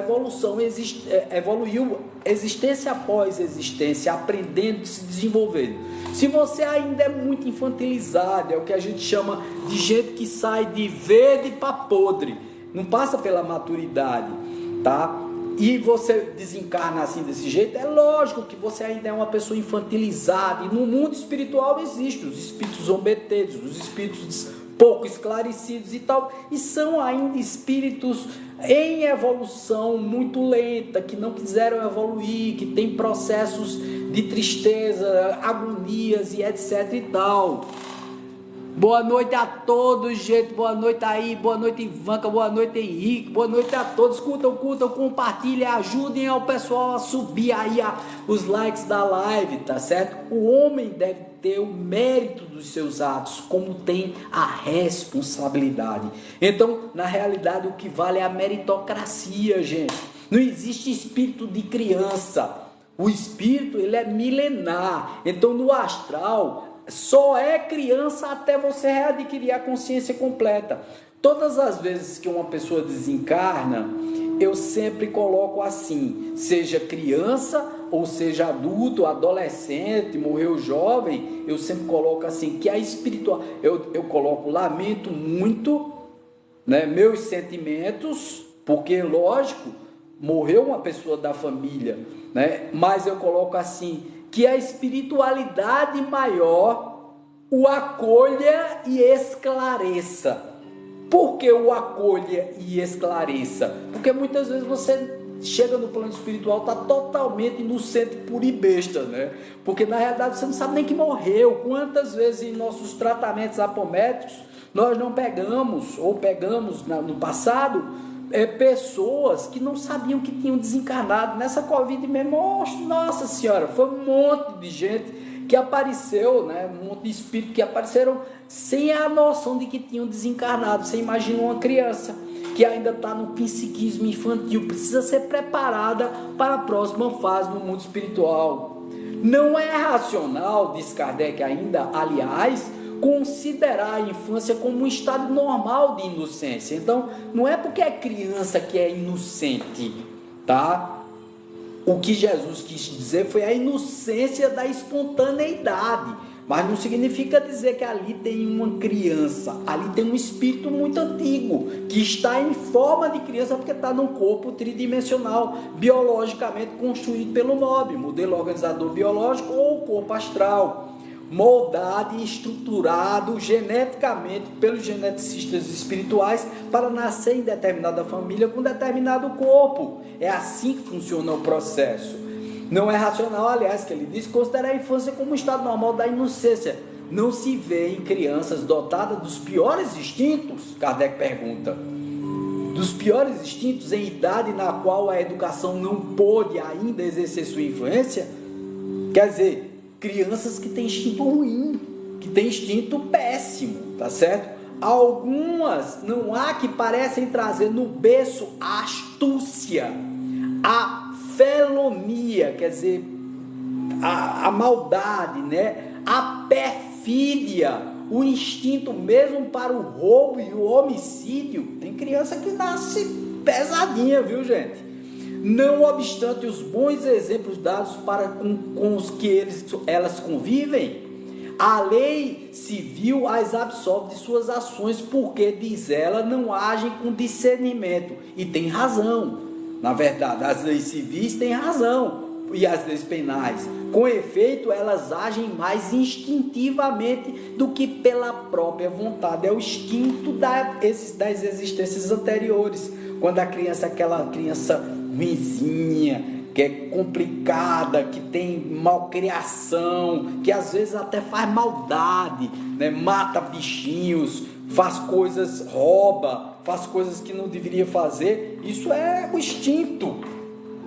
evoluiu existência após existência, aprendendo, se desenvolvendo. Se você ainda é muito infantilizado, é o que a gente chama de gente que sai de verde para podre, não passa pela maturidade, tá? E você desencarna assim desse jeito, é lógico que você ainda é uma pessoa infantilizada. E no mundo espiritual existem os espíritos zombeteiros, os espíritos pouco esclarecidos e tal, e são ainda espíritos em evolução muito lenta, que não quiseram evoluir, que tem processos de tristeza, agonias e etc e tal. Boa noite a todos, gente. Boa noite aí, boa noite Ivanca, boa noite Henrique, boa noite a todos. Curtam, compartilhem, ajudem ao pessoal a subir aí os likes da live, tá certo? O homem deve ter o mérito dos seus atos, como tem a responsabilidade. Então, na realidade, o que vale é a meritocracia, gente. Não existe espírito de criança. O espírito, ele é milenar. Então, no astral, só é criança até você readquirir a consciência completa. Todas as vezes que uma pessoa desencarna, eu sempre coloco assim, seja criança ou seja adulto, adolescente, morreu jovem, eu sempre coloco assim, que a espiritual, eu coloco lamento muito, né, meus sentimentos, porque lógico, morreu uma pessoa da família, né, mas eu coloco assim, que a espiritualidade maior o acolha e esclareça. Por que o acolha e esclareça? Porque muitas vezes você chega no plano espiritual, está totalmente inocente, puro e besta, né? Porque na realidade você não sabe nem que morreu. Quantas vezes em nossos tratamentos apométricos nós não pegamos, ou pegamos no passado, pessoas que não sabiam que tinham desencarnado. Nessa Covid mesmo, nossa senhora, foi um monte de gente que apareceu, né? Um monte de espíritos que apareceram sem a noção de que tinham desencarnado. Você imagina uma criança que ainda está no psiquismo infantil, precisa ser preparada para a próxima fase no mundo espiritual. Não é racional, diz Kardec ainda, aliás, considerar a infância como um estado normal de inocência. Então, não é porque é criança que é inocente, tá? O que Jesus quis dizer foi a inocência da espontaneidade, mas não significa dizer que ali tem uma criança, ali tem um espírito muito antigo, que está em forma de criança porque está num corpo tridimensional, biologicamente construído pelo MOB, modelo organizador biológico, ou corpo astral, moldado e estruturado geneticamente pelos geneticistas espirituais para nascer em determinada família com determinado corpo. É assim que funciona o processo. Não é racional, aliás, que ele diz, considerar a infância como um estado normal da inocência. Não se vê em crianças dotadas dos piores instintos? Kardec pergunta. Dos piores instintos em idade na qual a educação não pôde ainda exercer sua influência? Quer dizer, crianças que têm instinto ruim, que têm instinto péssimo, tá certo? Algumas não há que parecem trazer no berço a astúcia, a felonia, quer dizer, a maldade, né? A perfídia, o instinto mesmo para o roubo e o homicídio. Tem criança que nasce pesadinha, viu, gente? Não obstante os bons exemplos dados para com os que elas convivem, a lei civil as absolve de suas ações, porque, diz ela, não agem com discernimento. E tem razão. Na verdade, as leis civis têm razão, e as leis penais. Com efeito, elas agem mais instintivamente do que pela própria vontade. É o instinto das existências anteriores. Quando a criança é aquela criança ruinzinha, que é complicada, que tem malcriação, que às vezes até faz maldade, né? Mata bichinhos, faz coisas, rouba, faz coisas que não deveria fazer, isso é o instinto.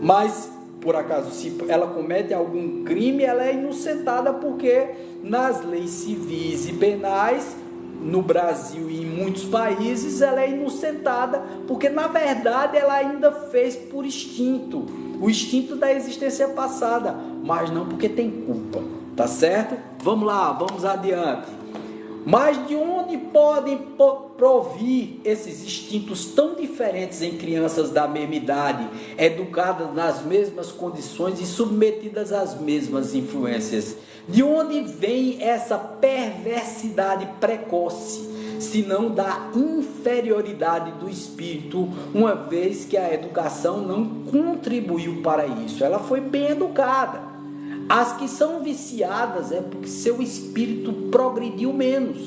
Mas, por acaso, se ela comete algum crime, ela é inocentada, porque nas leis civis e penais, no Brasil e em muitos países, ela é inocentada, porque na verdade ela ainda fez por instinto, o instinto da existência passada, mas não porque tem culpa, tá certo? Vamos lá, vamos adiante. Mas de onde podem provir esses instintos tão diferentes em crianças da mesma idade, educadas nas mesmas condições e submetidas às mesmas influências? De onde vem essa perversidade precoce, se não da inferioridade do espírito, uma vez que a educação não contribuiu para isso? Ela foi bem educada. As que são viciadas é porque seu espírito progrediu menos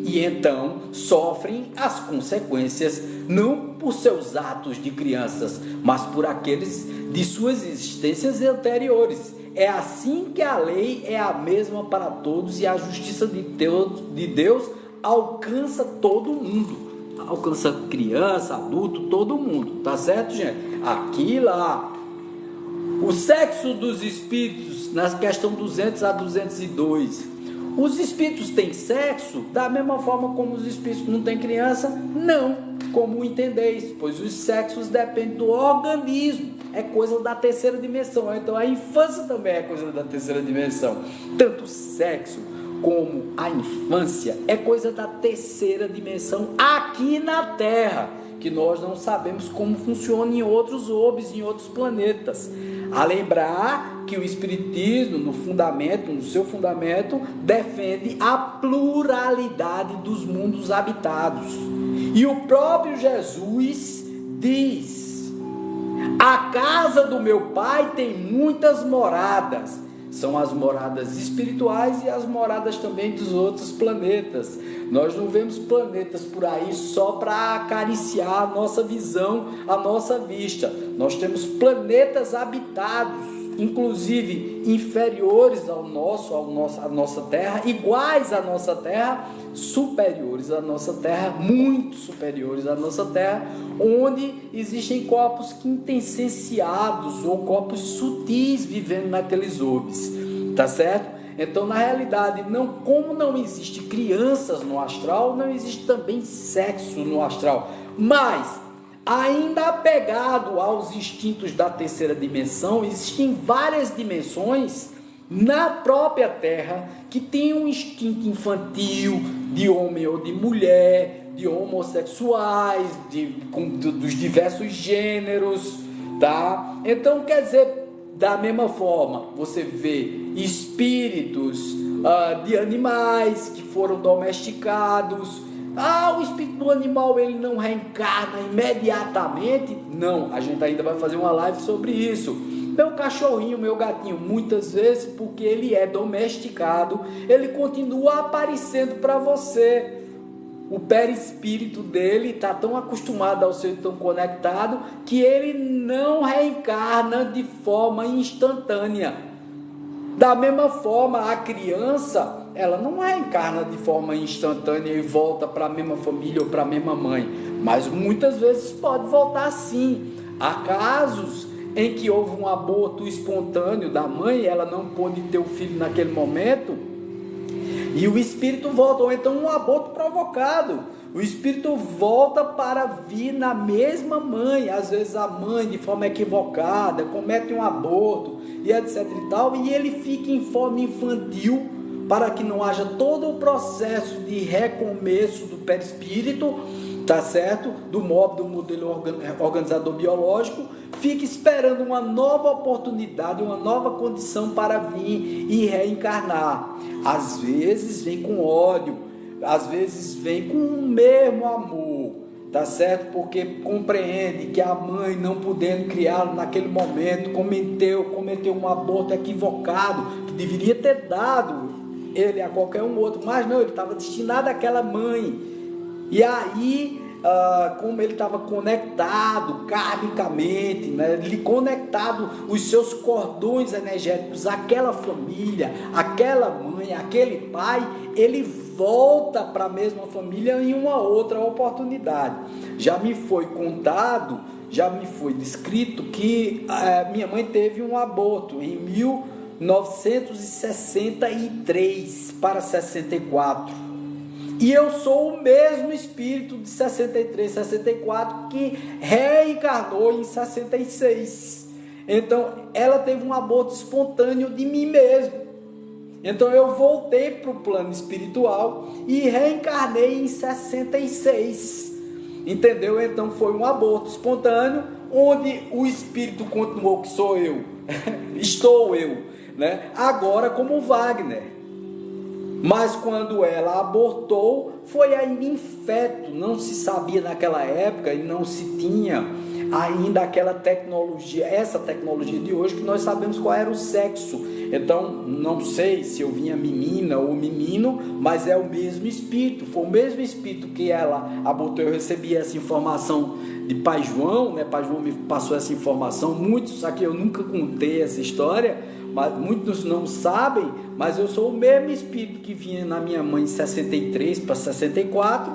e então sofrem as consequências, não por seus atos de crianças, mas por aqueles de suas existências anteriores. É assim que a lei é a mesma para todos e a justiça de Deus alcança todo mundo. Alcança criança, adulto, todo mundo, tá certo, gente? Aqui, lá. O sexo dos espíritos, na questão 200 a 202. Os espíritos têm sexo da mesma forma como os espíritos não têm criança? Não, como entendeis, pois os sexos dependem do organismo, é coisa da terceira dimensão. Então a infância também é coisa da terceira dimensão. Tanto o sexo como a infância é coisa da terceira dimensão aqui na Terra, que nós não sabemos como funciona em outros orbes, em outros planetas. A lembrar que o Espiritismo, no seu fundamento, defende a pluralidade dos mundos habitados. E o próprio Jesus diz: a casa do meu Pai tem muitas moradas. São as moradas espirituais e as moradas também dos outros planetas. Nós não vemos planetas por aí só para acariciar a nossa visão, a nossa vista. Nós temos planetas habitados, inclusive inferiores à nossa Terra, iguais à nossa Terra, superiores à nossa Terra, muito superiores à nossa Terra, onde existem corpos quintessenciados ou corpos sutis vivendo naqueles orbes, tá certo? Então, na realidade, como não existe crianças no astral, não existe também sexo no astral, mas ainda apegado aos instintos da terceira dimensão, existem várias dimensões na própria Terra que tem um instinto infantil de homem ou de mulher, de homossexuais, dos diversos gêneros, tá? Então, quer dizer, da mesma forma, você vê espíritos de animais que foram domesticados. O espírito do animal, ele não reencarna imediatamente? Não, a gente ainda vai fazer uma live sobre isso. Meu cachorrinho, meu gatinho, muitas vezes, porque ele é domesticado, ele continua aparecendo para você. O perispírito dele está tão acostumado ao ser tão conectado que ele não reencarna de forma instantânea. Da mesma forma, a criança, ela não reencarna de forma instantânea e volta para a mesma família ou para a mesma mãe, mas muitas vezes pode voltar sim. Há casos em que houve um aborto espontâneo da mãe, ela não pôde ter o filho naquele momento, e o espírito volta, ou então um aborto provocado. O espírito volta para vir na mesma mãe. Às vezes a mãe, de forma equivocada, comete um aborto e etc e tal, e ele fica em forma infantil para que não haja todo o processo de recomeço do perispírito, tá certo? Do modelo organizador biológico, fica esperando uma nova oportunidade, uma nova condição para vir e reencarnar. Às vezes vem com ódio, às vezes vem com o mesmo amor, tá certo? Porque compreende que a mãe, não podendo criá-lo naquele momento, cometeu um aborto equivocado, que deveria ter dado ele a qualquer um outro, mas não, ele estava destinado àquela mãe. E aí, como ele estava conectado karmicamente, né, ele conectado os seus cordões energéticos àquela família, àquela mãe, àquele pai, ele volta para a mesma família em uma outra oportunidade. Já me foi contado, já me foi descrito que minha mãe teve um aborto em 1963 para 64. E eu sou o mesmo espírito de 63, 64 que reencarnou em 66. Então, ela teve um aborto espontâneo de mim mesmo. Então eu voltei para o plano espiritual e reencarnei em 66. Entendeu? Então foi um aborto espontâneo, onde o espírito continuou que sou eu, estou eu, né? Agora como Wagner. Mas quando ela abortou, foi ainda em feto, não se sabia naquela época e não se tinha ainda aquela tecnologia, essa tecnologia de hoje, que nós sabemos qual era o sexo. Então, não sei se eu vinha menina ou menino, mas é o mesmo espírito, foi o mesmo espírito que ela abortou. Eu recebi essa informação de Pai João, né? Pai João me passou essa informação, muitos aqui eu nunca contei essa história, mas muitos não sabem, mas eu sou o mesmo espírito que vinha na minha mãe em 63 para 64,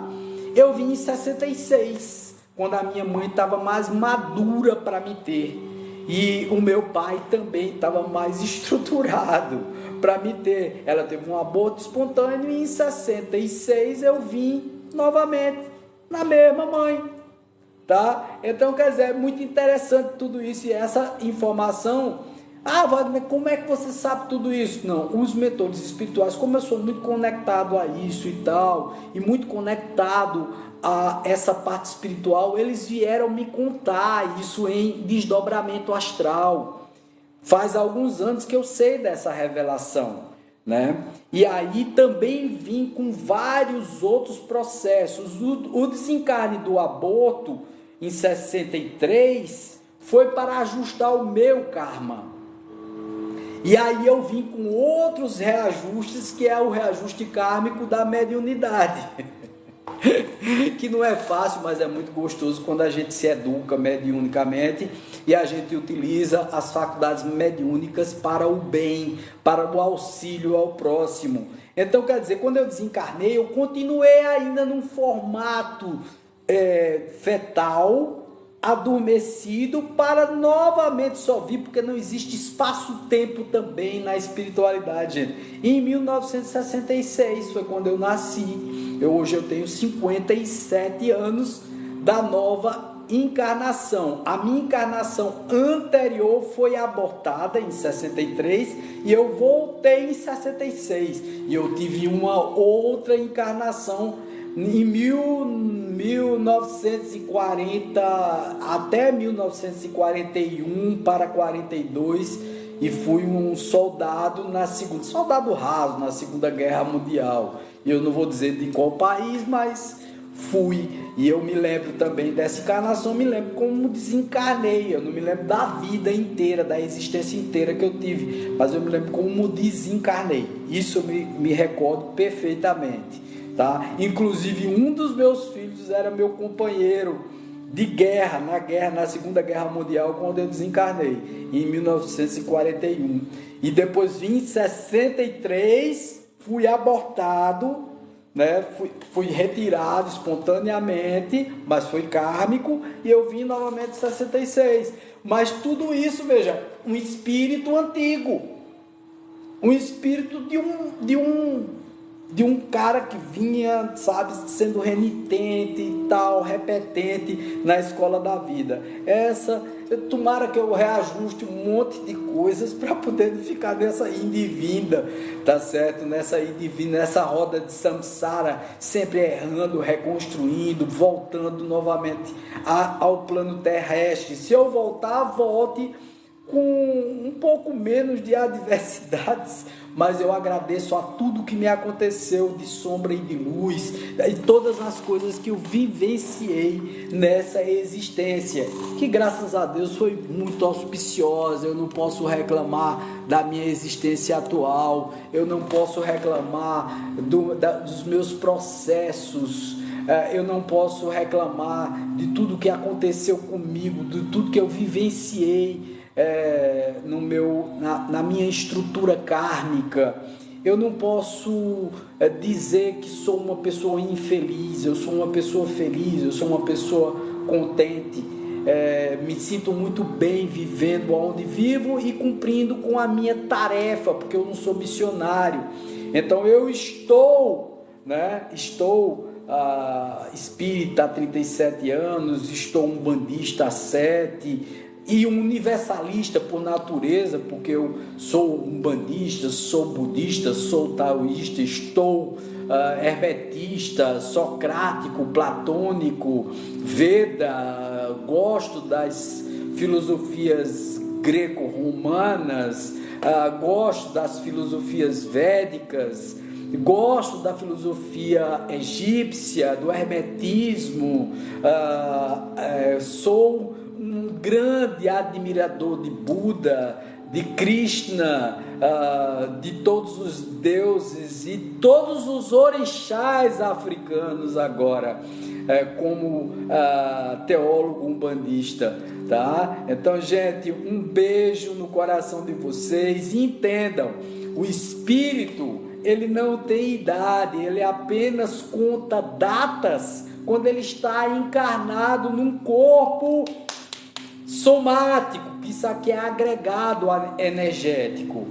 eu vim em 66, quando a minha mãe estava mais madura para me ter. E o meu pai também estava mais estruturado para me ter. Ela teve um aborto espontâneo e em 66 eu vim novamente na mesma mãe. Tá? Então, quer dizer, é muito interessante tudo isso e essa informação. Ah, Wagner, como é que você sabe tudo isso? Não, os mentores espirituais, como eu sou muito conectado a isso e tal, e muito conectado a essa parte espiritual, eles vieram me contar isso em desdobramento astral. Faz alguns anos que eu sei dessa revelação, né? E aí também vim com vários outros processos. O desencarne do aborto em 63 foi para ajustar o meu karma. E aí eu vim com outros reajustes, que é o reajuste kármico da mediunidade. Que não é fácil, mas é muito gostoso quando a gente se educa mediunicamente e a gente utiliza as faculdades mediúnicas para o bem, para o auxílio ao próximo. Então, quer dizer, quando eu desencarnei, eu continuei ainda num formato fetal, adormecido, para novamente só vir, porque não existe espaço-tempo também na espiritualidade, gente. Em 1966 foi quando eu nasci. Hoje eu tenho 57 anos da nova encarnação. A minha encarnação anterior foi abortada em 63 e eu voltei em 66. E eu tive uma outra encarnação em 1940 até 1941 para 42 e fui um soldado soldado raso na Segunda Guerra Mundial. Eu não vou dizer de qual país, mas fui. E eu me lembro também dessa encarnação, me lembro como desencarnei. Eu não me lembro da vida inteira, da existência inteira que eu tive, mas eu me lembro como desencarnei. Isso eu me recordo perfeitamente. Tá? Inclusive um dos meus filhos era meu companheiro de guerra, na Segunda Guerra Mundial, quando eu desencarnei, em 1941. E depois vim em 63, fui abortado, né? Fui retirado espontaneamente, mas foi kármico, e eu vim novamente em 66. Mas tudo isso, veja, um espírito antigo, um espírito de um cara que vinha, sabe, sendo renitente e tal, repetente na escola da vida. Tomara que eu reajuste um monte de coisas para poder ficar nessa ida e vinda, tá certo? Nessa ida e vinda, nessa roda de samsara, sempre errando, reconstruindo, voltando novamente ao plano terrestre. Se eu voltar, volte com um pouco menos de adversidades, mas eu agradeço a tudo que me aconteceu de sombra e de luz, e todas as coisas que eu vivenciei nessa existência, que graças a Deus foi muito auspiciosa. Eu não posso reclamar da minha existência atual, eu não posso reclamar dos meus processos, eu não posso reclamar de tudo que aconteceu comigo, de tudo que eu vivenciei na minha estrutura kármica. Eu não posso dizer que sou uma pessoa infeliz. Eu sou uma pessoa feliz, eu sou uma pessoa contente, me sinto muito bem vivendo onde vivo e cumprindo com a minha tarefa, porque eu não sou missionário. Então eu estou espírita há 37 anos, estou umbandista há 7, e um universalista por natureza, porque eu sou umbandista, sou budista, sou taoísta, estou hermetista, socrático, platônico, Veda, gosto das filosofias greco-romanas, gosto das filosofias védicas, gosto da filosofia egípcia, do hermetismo, sou um grande admirador de Buda, de Krishna, de todos os deuses e todos os orixás africanos agora, como teólogo umbandista, tá? Então, gente, um beijo no coração de vocês e entendam, o espírito, ele não tem idade, ele apenas conta datas quando ele está encarnado num corpo somático, que isso aqui é agregado energético.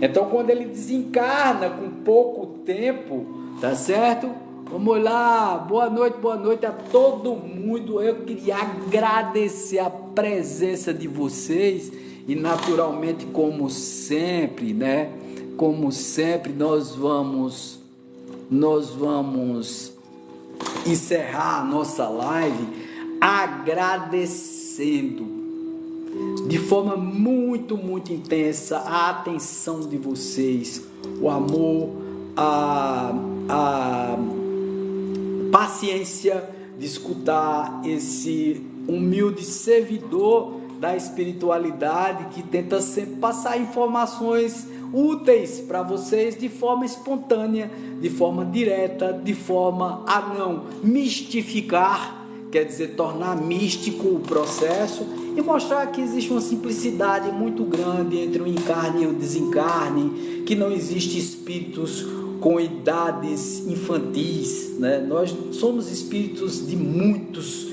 Então, quando ele desencarna com pouco tempo, tá certo? Vamos lá, boa noite a todo mundo. Eu queria agradecer a presença de vocês e naturalmente, como sempre, né? Como sempre, nós vamos encerrar a nossa live agradecendo de forma muito, muito intensa a atenção de vocês, o amor, a paciência de escutar esse humilde servidor da espiritualidade que tenta sempre passar informações úteis para vocês de forma espontânea, de forma direta, de forma a não mistificar, quer dizer, tornar místico o processo e mostrar que existe uma simplicidade muito grande entre o encarne e o desencarne, que não existe espíritos com idades infantis, né? Nós somos espíritos de muitos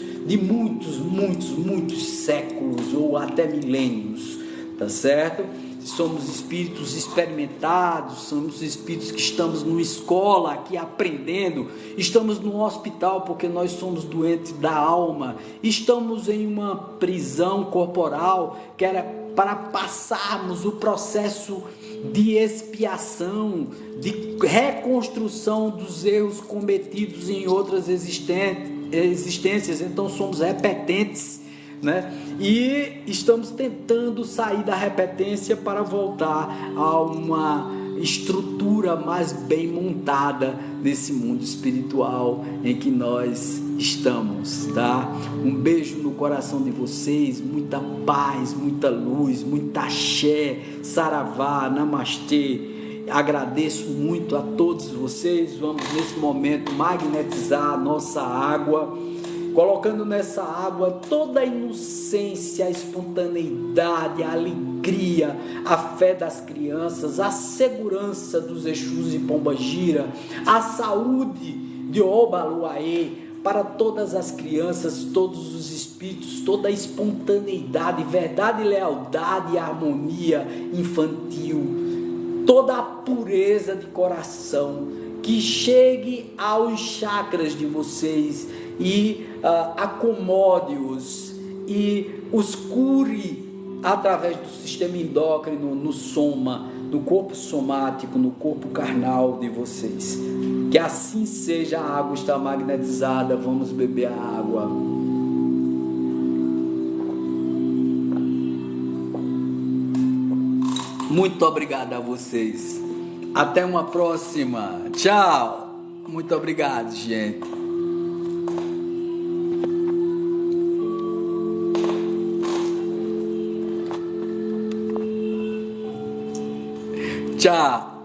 séculos ou até milênios, tá certo? Somos espíritos experimentados, somos espíritos que estamos numa escola aqui aprendendo, estamos num hospital porque nós somos doentes da alma, estamos em uma prisão corporal que era para passarmos o processo de expiação, de reconstrução dos erros cometidos em outras existências, então somos repetentes, né? E estamos tentando sair da repetência para voltar a uma estrutura mais bem montada nesse mundo espiritual em que nós estamos, tá? Um beijo no coração de vocês, muita paz, muita luz, muita axé, saravá, namastê. Agradeço muito a todos vocês. Vamos nesse momento magnetizar a nossa água, colocando nessa água toda a inocência, a espontaneidade, a alegria, a fé das crianças, a segurança dos Exus e Pombagira, a saúde de Obaluaê para todas as crianças, todos os espíritos, toda a espontaneidade, verdade, lealdade e harmonia infantil, toda a pureza de coração, que chegue aos chakras de vocês e acomode-os e os cure através do sistema endócrino, no soma, no corpo somático, no corpo carnal de vocês. Que assim seja. A água está magnetizada, vamos beber a água. Muito obrigado a vocês. Até uma próxima. Tchau. Muito obrigado, gente. Tchau.